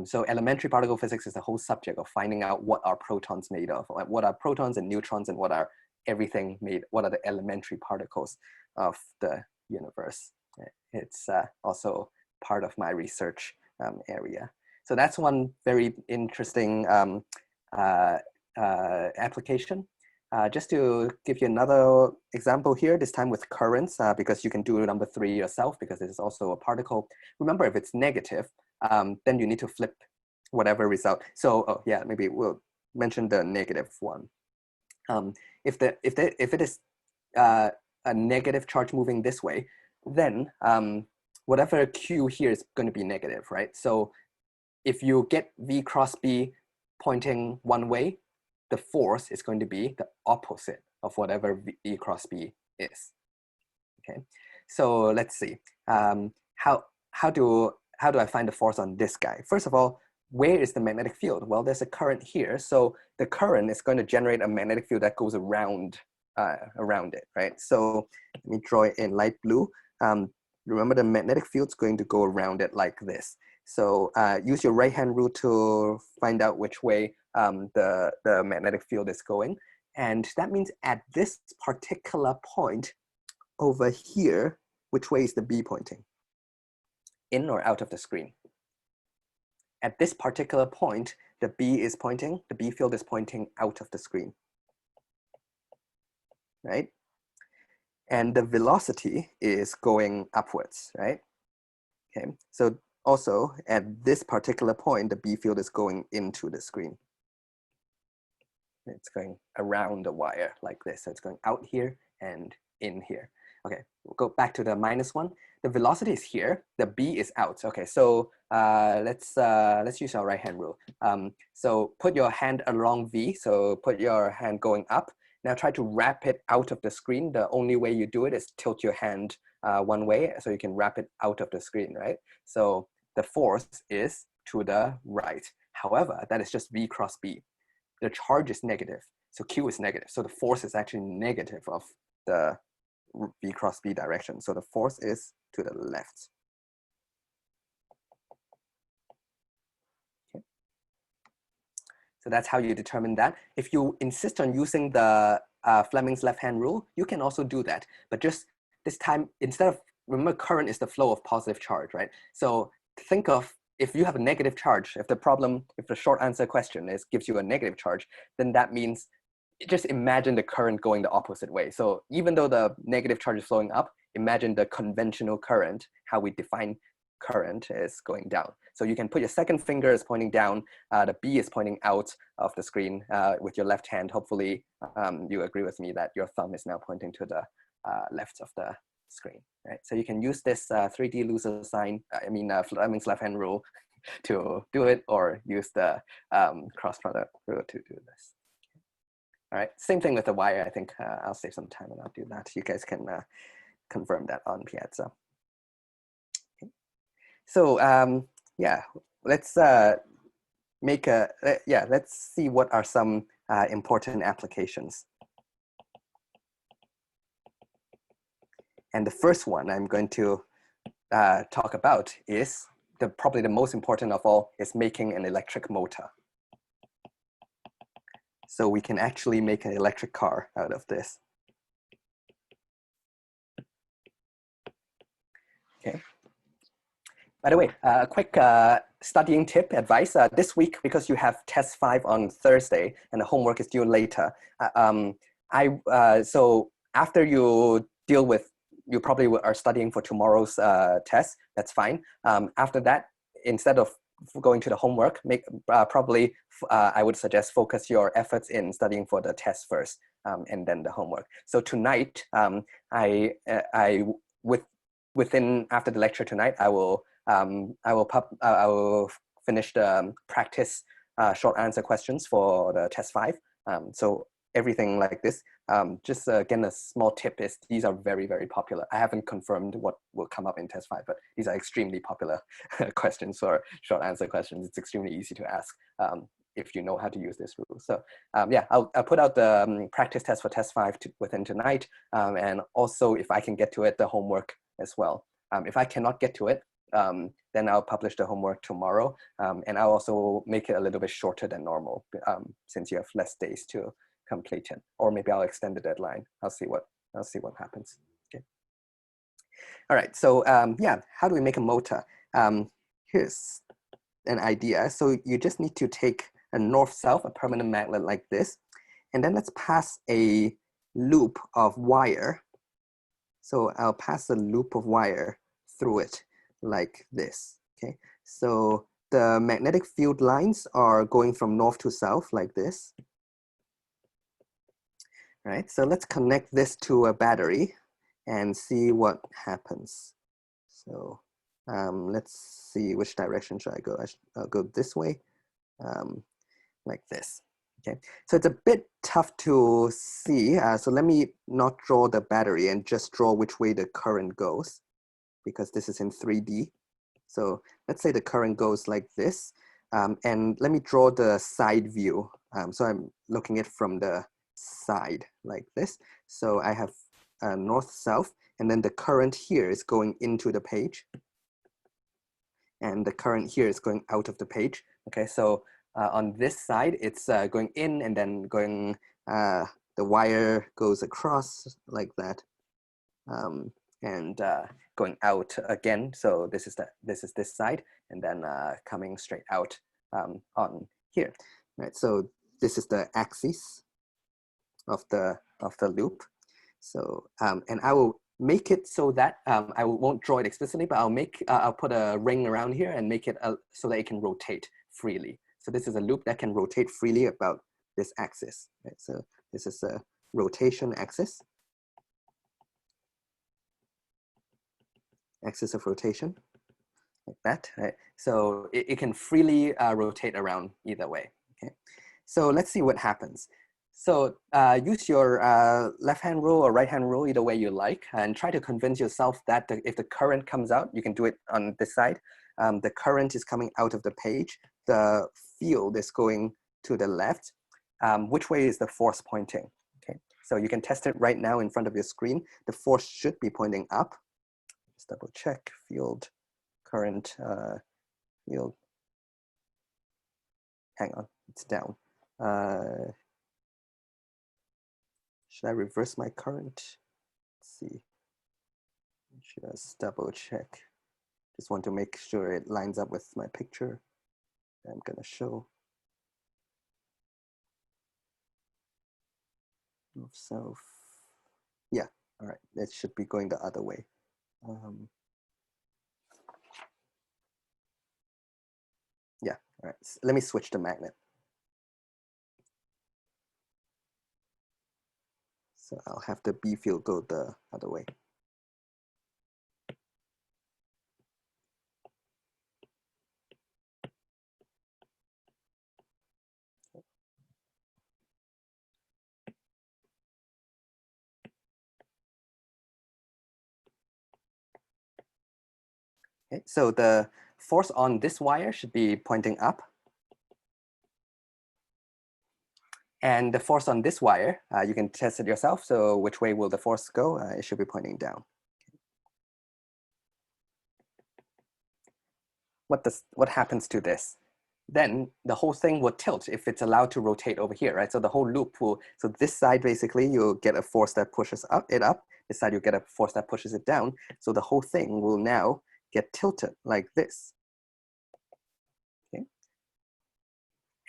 So elementary particle physics is the whole subject of finding out what are protons made of, what are protons and neutrons, and what are everything made, what are the elementary particles of the universe. It's also part of my research area. So that's one very interesting application. Just to give you another example here, this time with currents, because you can do number 3 yourself, because it is also a particle. Remember, if it's negative, then you need to flip whatever result. So, oh yeah, maybe we'll mention the negative one. If it is a negative charge moving this way, then whatever Q here is going to be negative, right? So if you get V cross B pointing one way, the force is going to be the opposite of whatever V cross B is. Okay, so let's see. How do I find the force on this guy? First of all, where is the magnetic field? Well, there's a current here, so the current is going to generate a magnetic field that goes around it, right? So let me draw it in light blue. Remember, the magnetic field is going to go around it like this. So use your right-hand rule to find out which way the magnetic field is going. And that means at this particular point over here, which way is the B pointing? In or out of the screen? At this particular point, the B field is pointing out of the screen, right? And the velocity is going upwards, right? Okay, so also at this particular point, the B field is going into the screen. It's going around the wire like this. So it's going out here and in here. Okay, we'll go back to the -1. The velocity is here, the B is out. Okay, so let's use our right-hand rule. So put your hand along V, so put your hand going up. Now try to wrap it out of the screen. The only way you do it is tilt your hand one way, so you can wrap it out of the screen, right? So the force is to the right. However, that is just V cross B. The charge is negative, so Q is negative. So the force is actually negative of the V cross B direction. So the force is to the left. Okay. So that's how you determine that. If you insist on using the Fleming's left-hand rule, you can also do that. But just this time, instead of, remember current is the flow of positive charge, right? So think of, if you have a negative charge, if the short answer question gives you a negative charge, then that means just imagine the current going the opposite way. So even though the negative charge is flowing up, imagine the conventional current, how we define current, is going down. So you can put your second finger is pointing down, the B is pointing out of the screen with your left hand. Hopefully you agree with me that your thumb is now pointing to the left of the screen, right? So you can use this 3D loser sign, Fleming's left-hand rule to do it, or use the cross product rule to do this. All right, same thing with the wire. I think I'll save some time and I'll do that. You guys can confirm that on Piazza. Okay. So yeah, let's let's see what are some important applications. And the first one I'm going to talk about is probably the most important of all, is making an electric motor. So we can actually make an electric car out of this. Okay. By the way, a quick studying tip, advice. This week, because you have test 5 on Thursday and the homework is due later, so after you deal with, you probably are studying for tomorrow's test, that's fine. After that, instead of going to the homework, I would suggest focus your efforts in studying for the test first, and then the homework. So tonight, within after the lecture tonight, I will finish the practice short answer questions for the test 5. So everything like this. Just again, a small tip is these are very, very popular. I haven't confirmed what will come up in test 5, but these are extremely popular questions or short answer questions. It's extremely easy to ask if you know how to use this rule. So yeah, I'll put out the practice test for test 5 within tonight. And also if I can get to it, the homework as well. If I cannot get to it, then I'll publish the homework tomorrow. And I'll also make it a little bit shorter than normal since you have less days to complete it, or maybe I'll extend the deadline. I'll see what happens. Okay. All right. So yeah, how do we make a motor? Here's an idea. So you just need to take a north-south, a permanent magnet like this, and then let's pass a loop of wire. So I'll pass a loop of wire through it like this. Okay. So the magnetic field lines are going from north to south like this. Right, so let's connect this to a battery and see what happens. So let's see which direction should I go. I'll go this way, like this. Okay, so it's a bit tough to see. So let me not draw the battery and just draw which way the current goes, because this is in 3D. So let's say the current goes like this. And let me draw the side view. So I'm looking at it from the side like this. So I have north-south, and then the current here is going into the page. And the current here is going out of the page. Okay, so on this side, it's going in and then going, the wire goes across like that. And going out again. So this is this side, and then coming straight out on here. Right, so this is the axis of the loop. So and I will make it so that I won't draw it explicitly, but I'll put a ring around here and make it so that it can rotate freely. So this is a loop that can rotate freely about this axis. Right? So this is a rotation axis. axis of rotation, like that, right? So it can freely rotate around either way, okay? So let's see what happens. So use your left-hand rule or right-hand rule, either way you like, and try to convince yourself that if the current comes out, you can do it on this side. The current is coming out of the page. The field is going to the left. Which way is the force pointing? Okay, so you can test it right now in front of your screen. The force should be pointing up. Let's double check field, current, field. Hang on, it's down. Should I reverse my current? Let's see. Just double check. Just want to make sure it lines up with my picture I'm gonna show. So, yeah, all right, it should be going the other way. Yeah, all right, so let me switch the magnet. So I'll have the B field go the other way. Okay, so the force on this wire should be pointing up. And the force on this wire, you can test it yourself. So which way will the force go? It should be pointing down. What happens to this? Then the whole thing will tilt if it's allowed to rotate over here, right? So the whole loop will, so this side basically you'll get a force that pushes it up. This side you'll get a force that pushes it down. So the whole thing will now get tilted like this. Okay.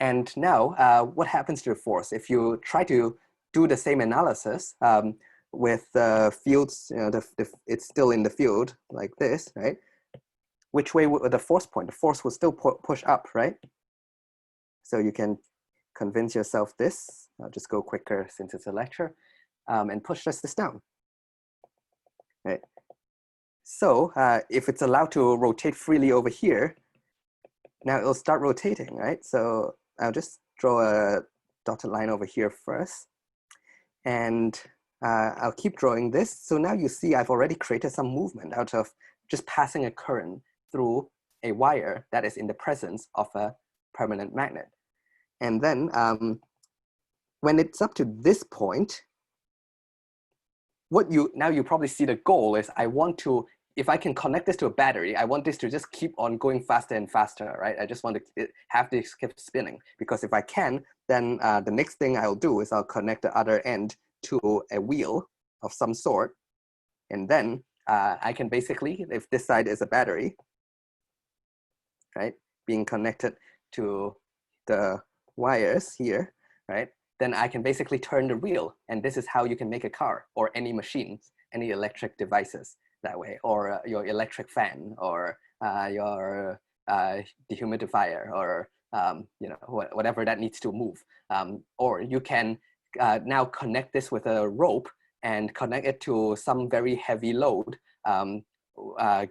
And now what happens to the force? If you try to do the same analysis with fields, you know, it's still in the field like this, right? Which way would the force point? The force will still push up, right? So you can convince yourself this. I'll just go quicker since it's a lecture, and push this down, right? So if it's allowed to rotate freely over here, now it'll start rotating, right? So I'll just draw a dotted line over here first, and I'll keep drawing this. So now you see I've already created some movement out of just passing a current through a wire that is in the presence of a permanent magnet. And then when it's up to this point, now you probably see the goal is I want to, if I can connect this to a battery, I want this to just keep on going faster and faster, right? I just want to have this keep spinning, because if I can, then the next thing I'll do is I'll connect the other end to a wheel of some sort. And then I can basically, if this side is a battery, right, being connected to the wires here, right, then I can basically turn the wheel, and this is how you can make a car or any machines, any electric devices that way, or your electric fan, or your dehumidifier, or you know, whatever that needs to move. Or you can now connect this with a rope and connect it to some very heavy load,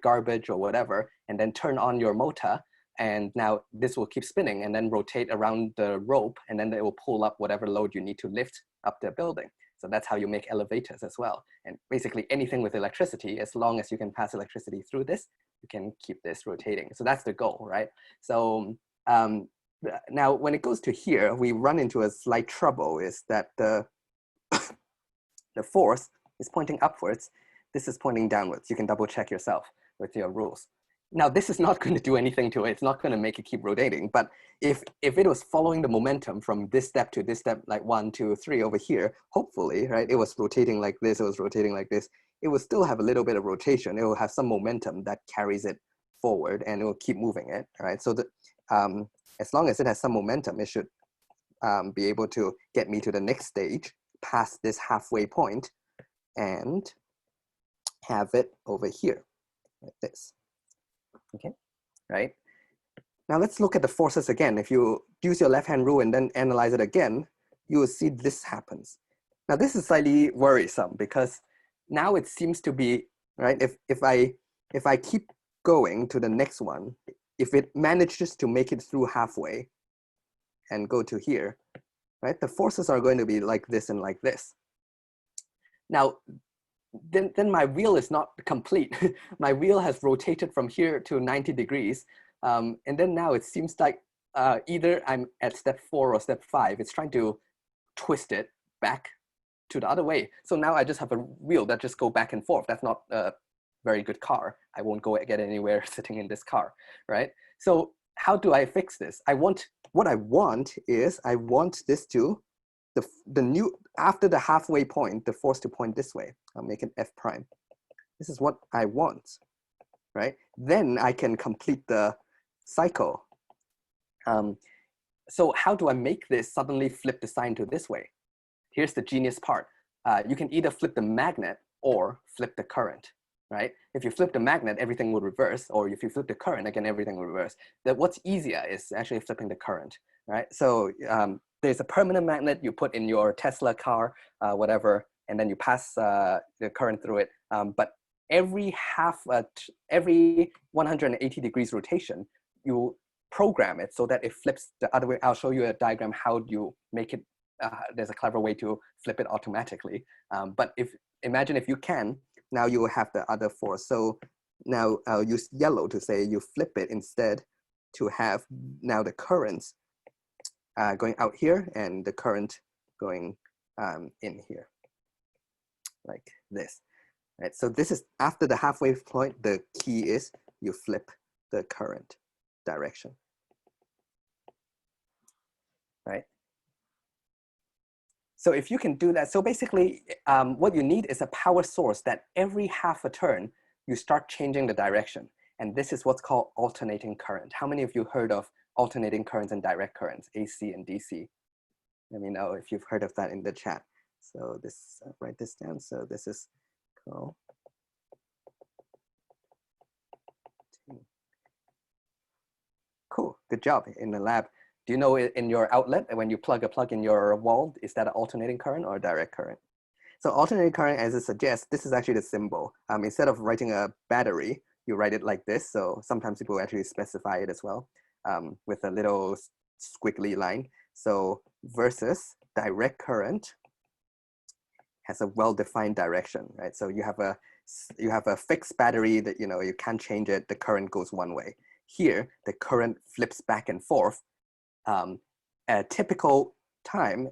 garbage or whatever, and then turn on your motor. And now this will keep spinning and then rotate around the rope, and then it will pull up whatever load you need to lift up the building. So that's how you make elevators as well. And basically anything with electricity, as long as you can pass electricity through this, you can keep this rotating. So that's the goal, right? So now when it goes to here, we run into a slight trouble, is that the force is pointing upwards. This is pointing downwards. You can double check yourself with your rules. Now, this is not going to do anything to it. It's not going to make it keep rotating. But if it was following the momentum from this step to this step, like 1, 2, 3 over here, hopefully, right, it was rotating like this, it was rotating like this, it will still have a little bit of rotation. It will have some momentum that carries it forward, and it will keep moving it, right? So that as long as it has some momentum, it should be able to get me to the next stage, past this halfway point, and have it over here, like this. Okay, right? Now let's look at the forces again. If you use your left-hand rule and then analyze it again, you will see this happens. Now this is slightly worrisome, because now it seems to be, right, if I if I keep going to the next one, if it manages to make it through halfway and go to here, right, the forces are going to be like this and like this. Now, then my wheel is not complete. My wheel has rotated from here to 90 degrees. And then now it seems like either I'm at step 4 or step 5. It's trying to twist it back to the other way. So now I just have a wheel that just go back and forth. That's not a very good car. I won't get anywhere sitting in this car, right? So how do I fix this? What I want is I want this to, the new, after the halfway point, the force to point this way. I'll make it F prime. This is what I want, right? Then I can complete the cycle. So how do I make this suddenly flip the sign to this way? Here's the genius part. You can either flip the magnet or flip the current, right? If you flip the magnet, everything will reverse, or if you flip the current, again, everything will reverse. What's easier is actually flipping the current, right? So there's a permanent magnet you put in your Tesla car, whatever, and then you pass the current through it. But every 180 degrees rotation, you program it so that it flips the other way. I'll show you a diagram how you make it. There's a clever way to flip it automatically. But imagine if you can, now you will have the other force. So now I'll use yellow to say you flip it instead to have now the currents going out here and the current going in here, like this. Right? So this is after the halfway point, the key is you flip the current direction, right? So if you can do that, so basically what you need is a power source that every half a turn, you start changing the direction. And this is what's called alternating current. How many of you heard of alternating currents and direct currents, AC and DC? Let me know if you've heard of that in the chat. So this, write this down. So this is called. Cool, good job in the lab. Do you know in your outlet, when you plug a plug in your wall, is that an alternating current or a direct current? So alternating current, as it suggests, this is actually the symbol. Instead of writing a battery, you write it like this. So sometimes people actually specify it as well with a little squiggly line. So versus direct current has a well-defined direction, right? So you have a fixed battery that you can't change it. The current goes one way. Here, the current flips back and forth. A typical time.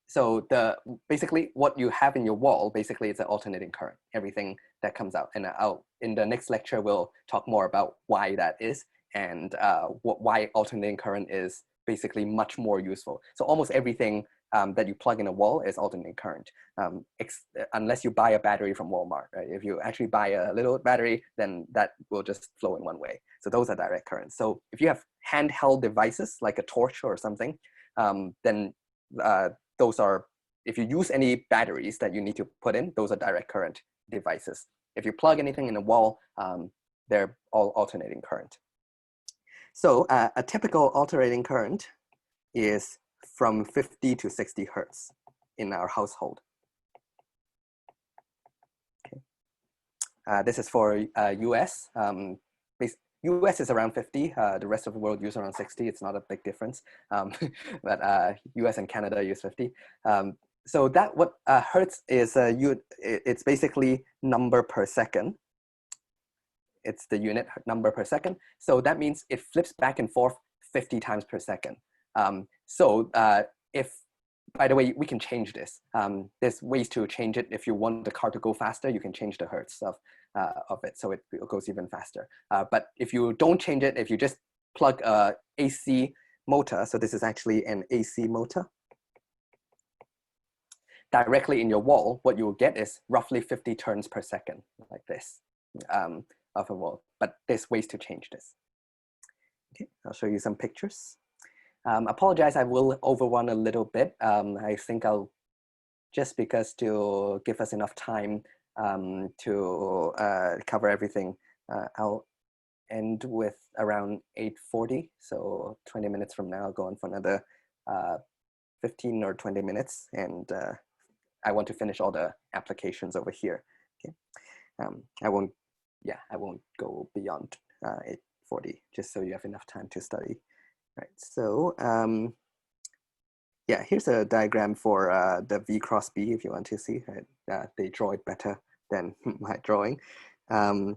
So basically what you have in your wall, basically it's an alternating current, everything that comes out. And in the next lecture, we'll talk more about why that is and why alternating current is basically much more useful. So almost everything that you plug in a wall is alternating current, unless you buy a battery from Walmart, right? If you actually buy a little battery, then that will just flow in one way. So those are direct currents. So if you have handheld devices like a torch or something, then those are, if you use any batteries that you need to put in, those are direct current devices. If you plug anything in a wall, they're all alternating current. So a typical alternating current is from 50 to 60 hertz in our household. Okay. This is for US. US is around 50. The rest of the world use around 60. It's not a big difference, but US and Canada use 50. So that what hertz is, it's basically number per second. It's the unit number per second. So that means it flips back and forth 50 times per second. If, by the way, we can change this. There's ways to change it. If you want the car to go faster, you can change the hertz of it so it goes even faster. But if you don't change it, if you just plug a AC motor, so this is actually an AC motor, directly in your wall, what you'll get is roughly 50 turns per second, like this, of a wall. But there's ways to change this. Okay, I'll show you some pictures. Apologize, I will overrun a little bit. I think I'll, just because to give us enough time to cover everything, I'll end with around 8:40. So 20 minutes from now, I'll go on for another 15 or 20 minutes. And I want to finish all the applications over here. Okay. I won't go beyond 840, just so you have enough time to study. Right, so yeah, here's a diagram for the V cross B if you want to see. Right? They draw it better than my drawing. And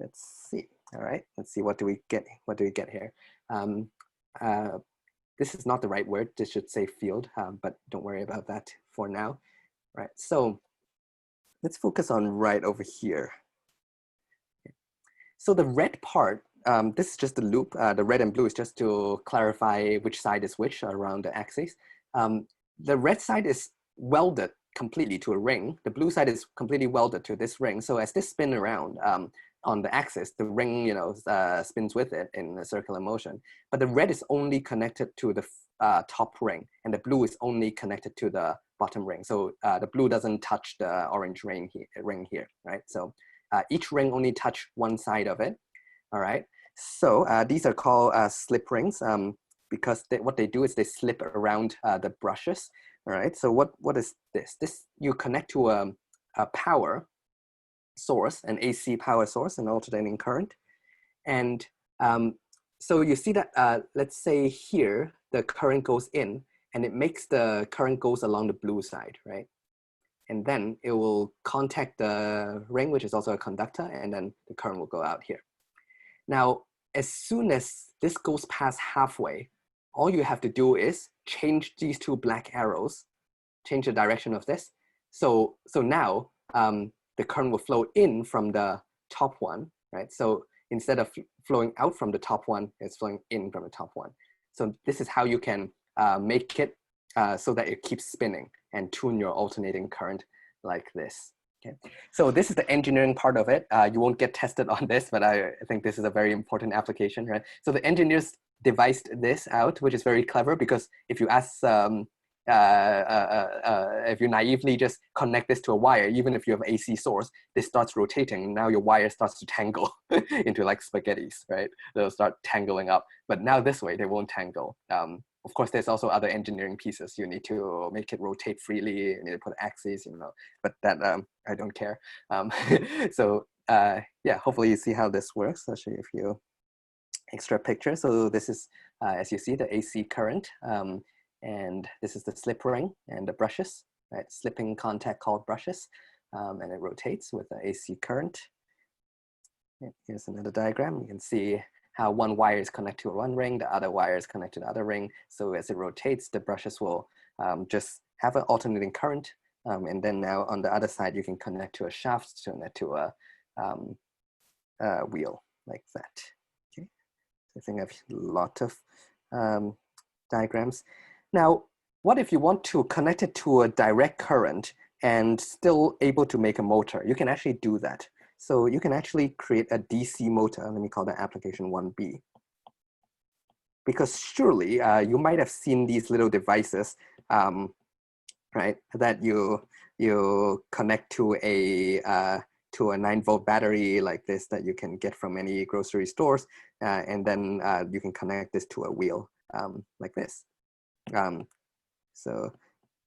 let's see. All right, let's see, what do we get? What do we get here? This is not the right word. This should say field, but don't worry about that for now. Right, so let's focus on right over here. So the red part, this is just the loop. The red and blue is just to clarify which side is which around the axis. The red side is welded completely to a ring. The blue side is completely welded to this ring. So as this spin around on the axis, the ring, you know, spins with it in a circular motion. But the red is only connected to the top ring, and the blue is only connected to the bottom ring. So the blue doesn't touch the orange ring here, right? So each ring only touch one side of it, all right? So these are called slip rings because what they do is they slip around the brushes, all right? So what is this? This, you connect to a power source, an AC power source, an alternating current. And so you see that, let's say here, the current goes in and it makes the current goes along the blue side, right? And then it will contact the ring, which is also a conductor, and then the current will go out here. Now, as soon as this goes past halfway, all you have to do is change these two black arrows, change the direction of this. So now the current will flow in from the top one, right? So instead of flowing out from the top one, it's flowing in from the top one. So this is how you can make it so that it keeps spinning and tune your alternating current like this. Okay, so this is the engineering part of it. You won't get tested on this, but I think this is a very important application, right? So the engineers devised this out, which is very clever, because if you ask, if you naively just connect this to a wire, even if you have AC source, this starts rotating. And now your wire starts to tangle into like spaghettis, right? They'll start tangling up. But now this way, they won't tangle. Of course, there's also other engineering pieces. You need to make it rotate freely. You need to put axes, you know, but that I don't care. So yeah, hopefully you see how this works. I'll show you a few extra pictures. So this is, as you see, the AC current. And this is the slip ring and the brushes, right? Slipping contact called brushes. And it rotates with the AC current. Here's another diagram. You can see how one wire is connected to one ring, the other wire is connected to the other ring. So as it rotates, the brushes will just have an alternating current. And then now on the other side, you can connect to a shaft, connect to a wheel like that. Okay, I think I have a lot of diagrams. Now, what if you want to connect it to a direct current and still able to make a motor? You can actually do that. So you can actually create a DC motor. Let me call that application 1B. Because surely you might have seen these little devices, right? That you connect to a 9-volt battery like this that you can get from any grocery stores, and then you can connect this to a wheel like this. So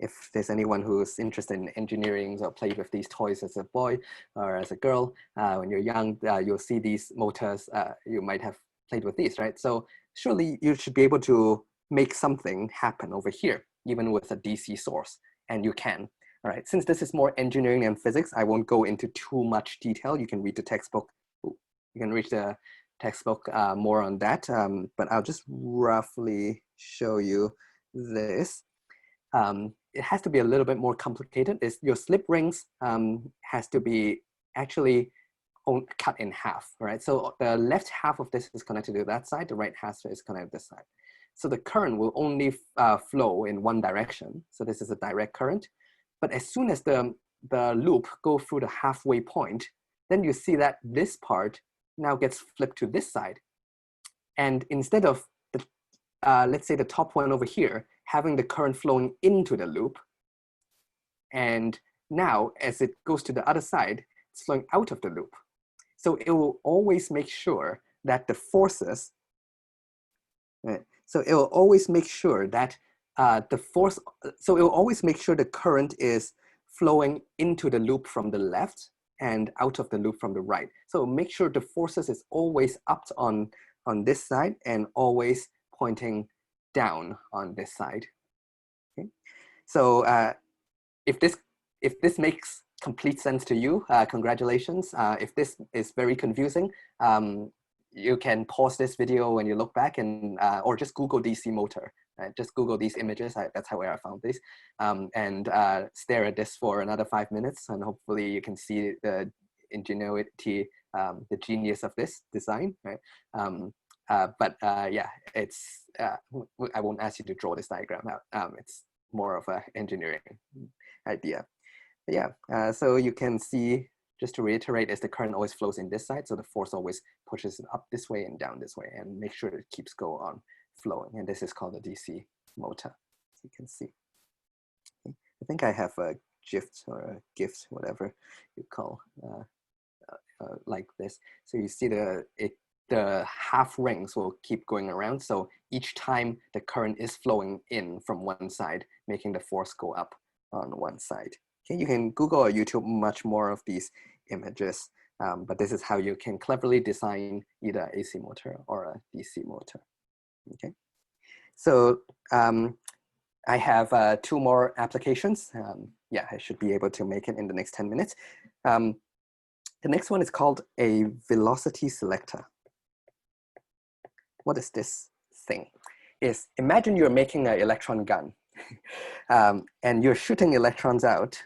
if there's anyone who's interested in engineering or played with these toys as a boy or as a girl, when you're young, you'll see these motors. You might have played with these, right? So surely you should be able to make something happen over here, even with a DC source, and you can. All right, since this is more engineering and physics, I won't go into too much detail. You can read the textbook. You can read the textbook more on that, but I'll just roughly show you this. It has to be a little bit more complicated. Your slip rings has to be actually cut in half, right? So the left half of this is connected to that side, the right half is connected to this side. So the current will only flow in one direction. So this is a direct current. But as soon as the loop goes through the halfway point, then you see that this part now gets flipped to this side. And instead of let's say the top one over here, having the current flowing into the loop. And now as it goes to the other side, it's flowing out of the loop. So it will always make sure that the forces, right? So it will always make sure that the force, so it will always make sure the current is flowing into the loop from the left and out of the loop from the right. So make sure the forces is always up on this side and always pointing down on this side. Okay? So if this makes complete sense to you, congratulations. If this is very confusing, you can pause this video when you look back and or just Google DC motor. Right? Just Google these images. That's how I found this, and stare at this for another 5 minutes, and hopefully you can see the ingenuity, the genius of this design. Right? Yeah, it's I won't ask you to draw this diagram out. It's more of an engineering idea. But yeah, so you can see, just to reiterate, is the current always flows in this side, so the force always pushes it up this way and down this way, and make sure it keeps go on flowing. And this is called the DC motor, as you can see. Okay. I think I have a GIF or a GIF, whatever you call like this. So you see the half rings will keep going around. So each time the current is flowing in from one side, making the force go up on one side. Okay, you can Google or YouTube much more of these images, but this is how you can cleverly design either AC motor or a DC motor. Okay, so I have 2 more applications. Yeah, I should be able to make it in the next 10 minutes. The next one is called a velocity selector. What is this thing? Imagine you're making an electron gun and you're shooting electrons out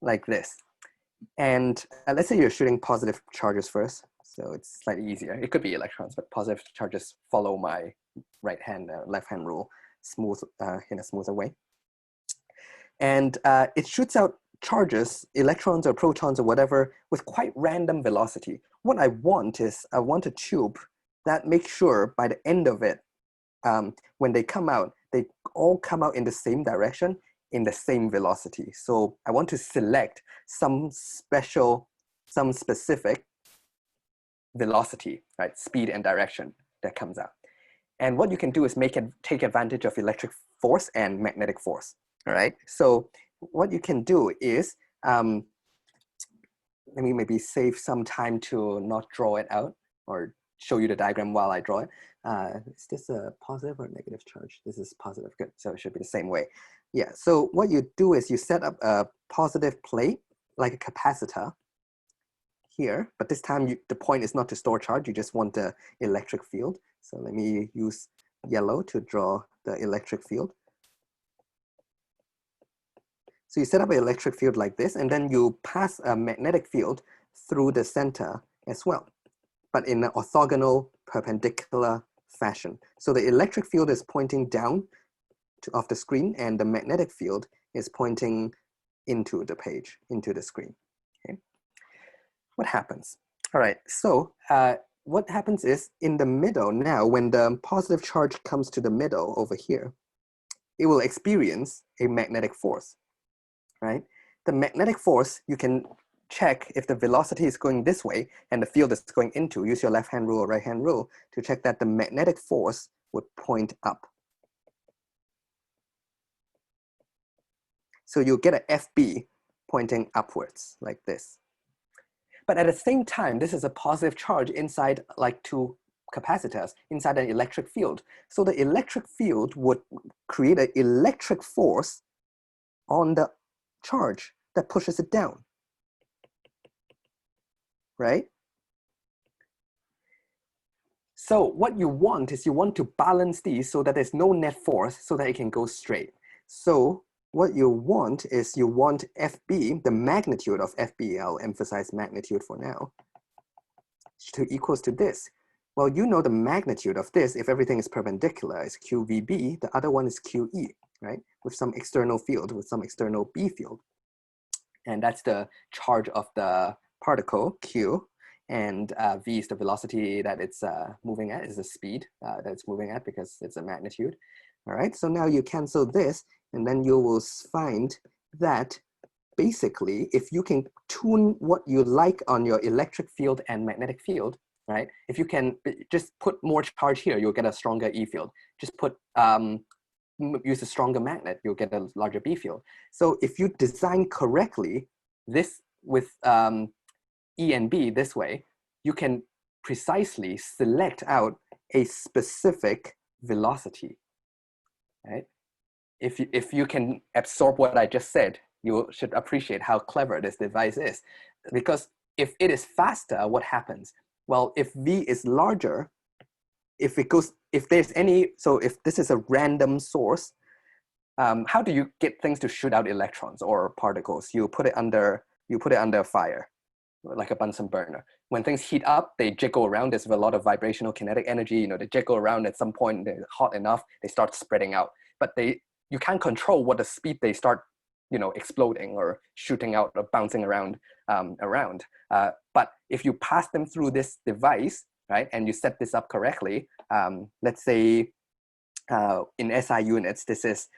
like this. And let's say you're shooting positive charges first. So it's slightly easier. It could be electrons, but positive charges follow my left-hand rule in a smoother way. And it shoots out charges, electrons or protons or whatever, with quite random velocity. What I want is, I want a tube that makes sure by the end of it, when they come out, they all come out in the same direction, in the same velocity. So I want to select some specific velocity, right? Speed and direction that comes out. And what you can do is take advantage of electric force and magnetic force, all right? So what you can do is, let me maybe save some time to not draw it out or show you the diagram while I draw it. Is this a positive or negative charge? This is positive, good. So it should be the same way. Yeah, so what you do is you set up a positive plate, like a capacitor here, but this time the point is not to store charge, you just want the electric field. So let me use yellow to draw the electric field. So you set up an electric field like this, and then you pass a magnetic field through the center as well, but in an orthogonal perpendicular fashion. So the electric field is pointing down off the screen, and the magnetic field is pointing into the page, into the screen. Okay. What happens? All right, so what happens is in the middle now, when the positive charge comes to the middle over here, it will experience a magnetic force, right? The magnetic force, you can check if the velocity is going this way and the field is going into, use your left-hand rule or right-hand rule to check that the magnetic force would point up. So you get an FB pointing upwards like this. But at the same time, this is a positive charge inside like 2 capacitors, inside an electric field. So the electric field would create an electric force on the charge that pushes it down, right? So what you want is you want to balance these so that there's no net force so that it can go straight. So what you want is you want FB, the magnitude of FB, I'll emphasize magnitude for now, to equals to this. Well, you know the magnitude of this, if everything is perpendicular, is QVB, the other one is QE, right? With some external field, with some external B field. And that's the charge of the particle, Q, and V is the velocity that it's moving at, is the speed that it's moving at because it's a magnitude. All right, so now you cancel this, and then you will find that basically, if you can tune what you like on your electric field and magnetic field, right? If you can just put more charge here, you'll get a stronger E field. Just put use a stronger magnet, you'll get a larger B field. So if you design correctly this with E and B this way, you can precisely select out a specific velocity, right? If you can absorb what I just said, you should appreciate how clever this device is. Because if it is faster, what happens? Well, if V is larger, if there's any, so if this is a random source, how do you get things to shoot out electrons or particles? You put it under fire, like a Bunsen burner. When things heat up, they jiggle around. There's a lot of vibrational kinetic energy. You know, they jiggle around. At some point, they're hot enough, they start spreading out. But you can't control what the speed they start, you know, exploding or shooting out or bouncing around. But if you pass them through this device, right, and you set this up correctly, let's say in SI units, this is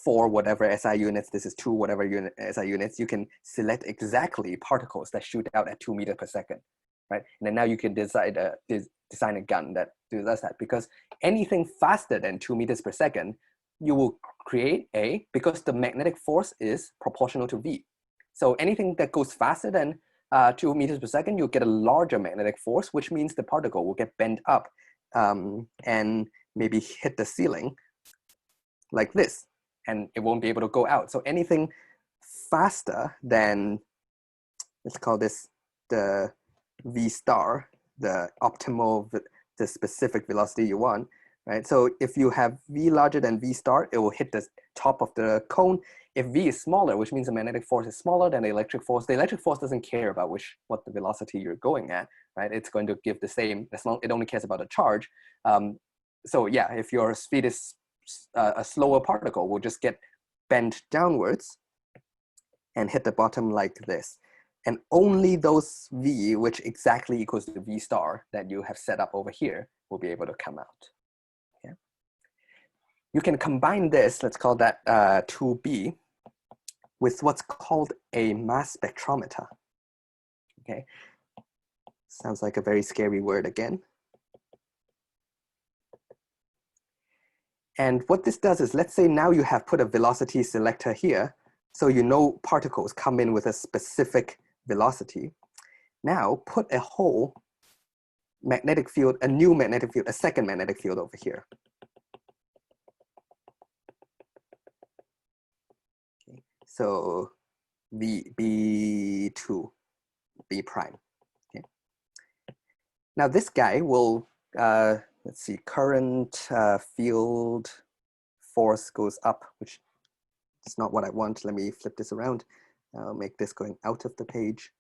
4 whatever SI units, this is 2 whatever SI units, you can select exactly particles that shoot out at 2 meters per second, right? And then now you can design a gun that does that, because anything faster than 2 meters per second, you will create because the magnetic force is proportional to V. So anything that goes faster than 2 meters per second, you'll get a larger magnetic force, which means the particle will get bent up and maybe hit the ceiling like this, and it won't be able to go out. So anything faster than, let's call this the V star, the optimal, the specific velocity you want, right? So if you have V larger than V star, it will hit the top of the cone. If V is smaller, which means the magnetic force is smaller than the electric force doesn't care about what the velocity you're going at, right? It's going to give the same, as long it only cares about the charge. So yeah, if your speed is a slower particle, will just get bent downwards and hit the bottom like this. And only those V, which exactly equals the V star that you have set up over here, will be able to come out. Okay. You can combine this, let's call that 2B, with what's called a mass spectrometer. Okay, sounds like a very scary word again. And what this does is, let's say now you have put a velocity selector here, so you know particles come in with a specific velocity. Now put a whole magnetic field, a new magnetic field, a second magnetic field over here. Okay. So B2, B prime. Okay. Now this guy will, let's see, current field force goes up, which is not what I want. Let me flip this around. I'll make this going out of the page.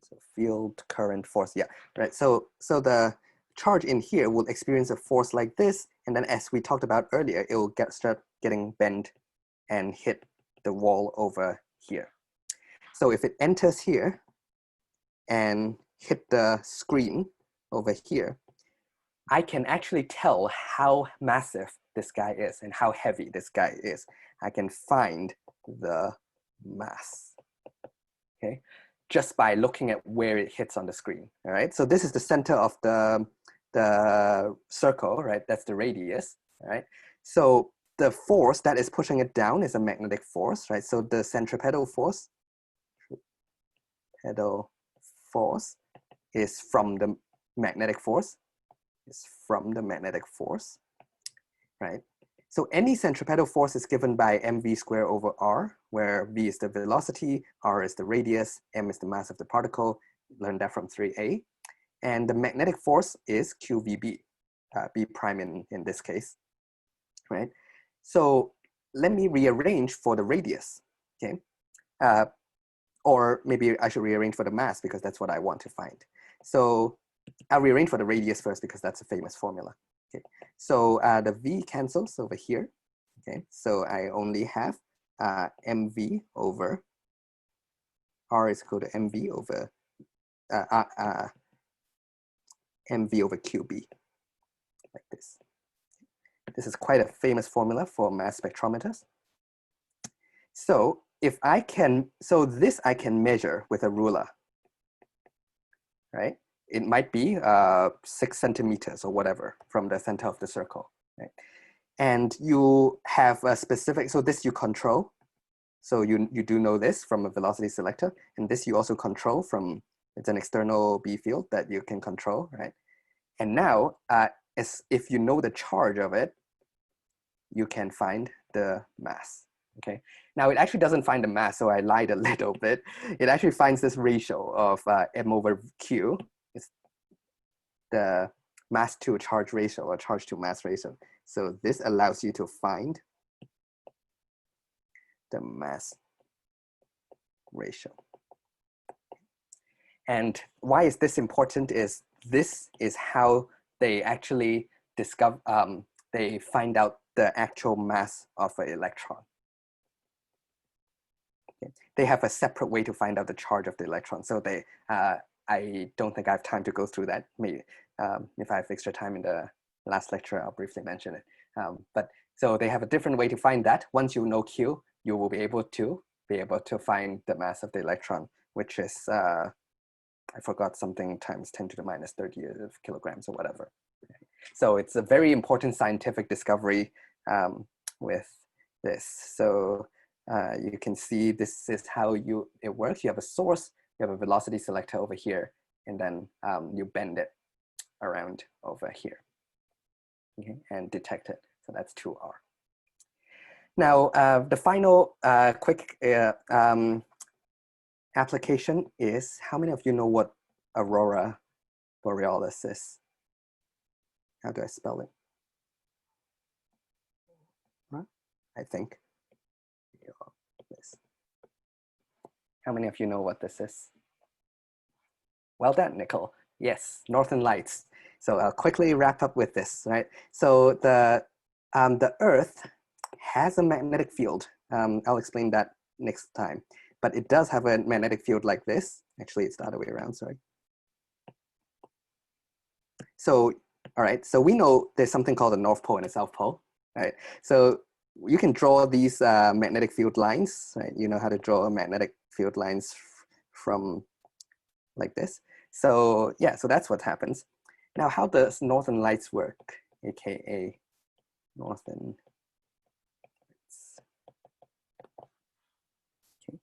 So field current force, yeah, right. So the charge in here will experience a force like this, and then as we talked about earlier, it will start getting bent and hit the wall over here. So if it enters here and hit the screen over here, I can actually tell how massive this guy is and how heavy this guy is. I can find the mass, okay, just by looking at where it hits on the screen, all right? So this is the center of the circle, right? That's the radius, right? So the force that is pushing it down is a magnetic force, right? So the centripetal force is from the magnetic force, right? So any centripetal force is given by mv squared over r, where v is the velocity, r is the radius, m is the mass of the particle. Learned that from 3a. And the magnetic force is qvb, b prime in this case, right? So let me rearrange for the radius, okay? Or maybe I should rearrange for the mass because that's what I want to find. So I'll rearrange for the radius first because that's a famous formula. Okay, so the v cancels over here. Okay, so I only have mv over r is equal to mv over qb, like this. This is quite a famous formula for mass spectrometers. So if I can, so this I can measure with a ruler, right? it might be 6 centimeters or whatever from the center of the circle, right? And you have a specific, so this you control. So you do know this from a velocity selector, and this you also control from, it's an external B field that you can control, right? And now, as if you know the charge of it, you can find the mass, okay? Now it actually doesn't find the mass, so I lied a little bit. It actually finds this ratio of M over Q. It's the mass to charge ratio or charge to mass ratio. So this allows you to find the mass ratio. And why is this important is this is how they actually discover, they find out the actual mass of an electron. Okay. They have a separate way to find out the charge of the electron. So they, I don't think I have time to go through that. Maybe if I have extra time in the last lecture, I'll briefly mention it. But so they have a different way to find that. Once you know Q, you will be able to find the mass of the electron, which is, I forgot something times 10 to the minus 30 of kilograms or whatever. So it's a very important scientific discovery with this. So you can see this is how it works. You have a source, you have a velocity selector over here, and then you bend it around over here, okay, and detect it. So that's 2R. Now, the final quick application is, how many of you know what aurora borealis is? How do I spell it? I think. How many of you know what this is? Well done, Nicole. Yes, Northern Lights. So I'll quickly wrap up with this, right? So the Earth has a magnetic field. I'll explain that next time. But it does have a magnetic field like this. Actually, it's the other way around, sorry. So, all right, so we know there's something called a North Pole and a South Pole, right? So you can draw these magnetic field lines, right? You know how to draw magnetic field lines from like this. So yeah, so that's what happens. Now, how does Northern Lights work, AKA Northern Lights? Okay.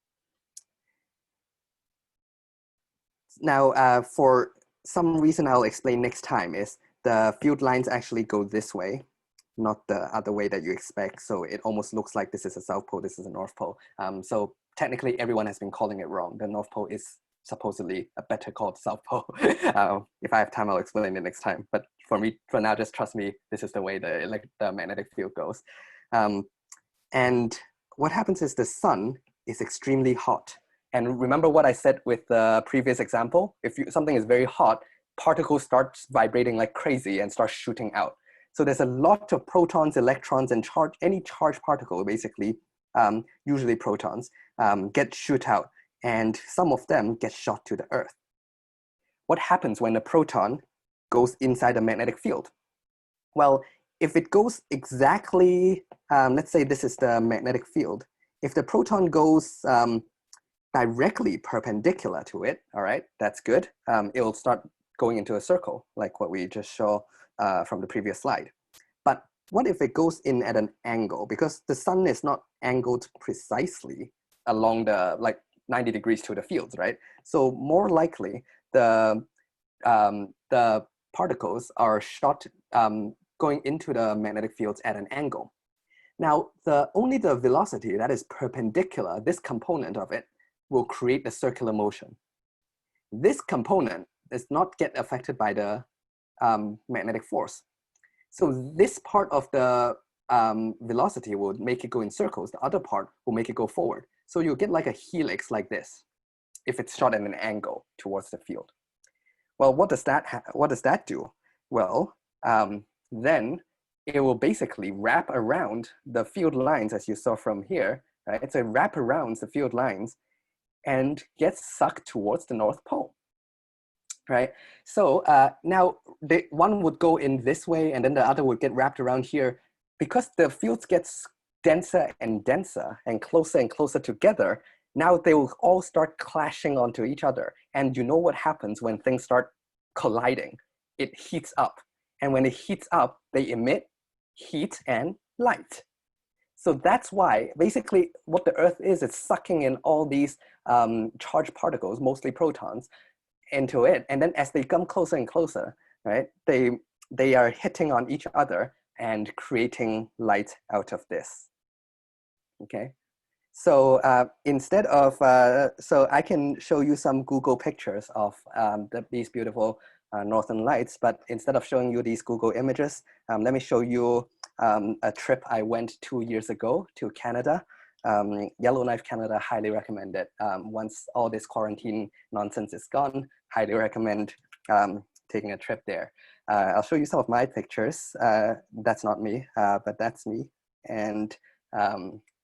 Now, for some reason I'll explain next time, is the field lines actually go this way, not the other way that you expect. So it almost looks like this is a South Pole, this is a North Pole. So technically everyone has been calling it wrong. The North Pole is supposedly a better called South Pole. If I have time, I'll explain it next time. But for now, just trust me, this is the way the magnetic field goes. And what happens is the sun is extremely hot. And remember what I said with the previous example? If something is very hot, particles start vibrating like crazy and start shooting out. So there's a lot of protons, electrons, and any charged particle, basically, usually protons, get shoot out, and some of them get shot to the Earth. What happens when a proton goes inside a magnetic field? Well, if it goes exactly, let's say this is the magnetic field. If the proton goes directly perpendicular to it, all right, that's good. It will start going into a circle, like what we just saw from the previous slide. But what if it goes in at an angle? Because the sun is not angled precisely along the 90 degrees to the fields, right? So more likely the particles are shot going into the magnetic fields at an angle. Now, only the velocity that is perpendicular, this component of it, will create a circular motion. This component does not get affected by the magnetic force. So this part of the velocity will make it go in circles. The other part will make it go forward. So you'll get like a helix like this if it's shot at an angle towards the field. Well, what does that do? Well, then it will basically wrap around the field lines, as you saw from here, right? It's a wrap around the field lines and gets sucked towards the North Pole, right? So now one would go in this way and then the other would get wrapped around here. Because the fields get denser and denser and closer together, now they will all start clashing onto each other. And you know what happens when things start colliding, it heats up. And when it heats up, they emit heat and light. So that's why basically what the Earth is, it's sucking in all these charged particles, mostly protons, into it. And then as they come closer and closer, right, they are hitting on each other and creating light out of this. Okay. So instead of, so I can show you some Google pictures of these beautiful northern lights, but instead of showing you these Google images, let me show you a trip I went 2 years ago to Canada. Yellowknife Canada, highly recommend it. Once all this quarantine nonsense is gone, highly recommend taking a trip there. I'll show you some of my pictures. That's not me, but that's me. And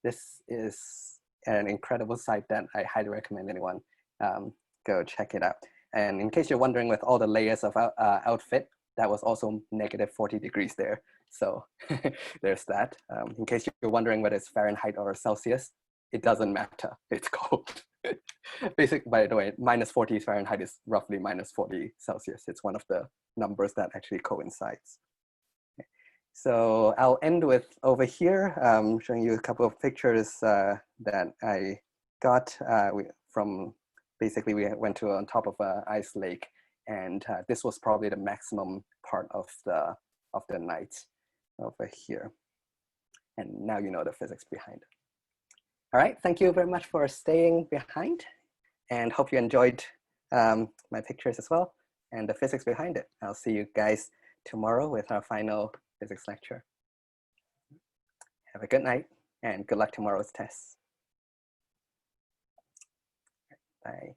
this is an incredible site that I highly recommend anyone go check it out. And in case you're wondering, with all the layers of outfit, that was also negative 40 degrees there. So there's that. In case you're wondering whether it's Fahrenheit or Celsius, it doesn't matter. It's cold. Basically, by the way, minus 40 Fahrenheit is roughly minus 40 Celsius. It's one of the numbers that actually coincides. So I'll end with over here, showing you a couple of pictures that I got from, basically we went to on top of an ice lake, and this was probably the maximum part of the night over here. And now you know the physics behind it. All right, thank you very much for staying behind, and hope you enjoyed my pictures as well and the physics behind it. I'll see you guys tomorrow with our final physics lecture. Have a good night and good luck tomorrow's tests. Bye.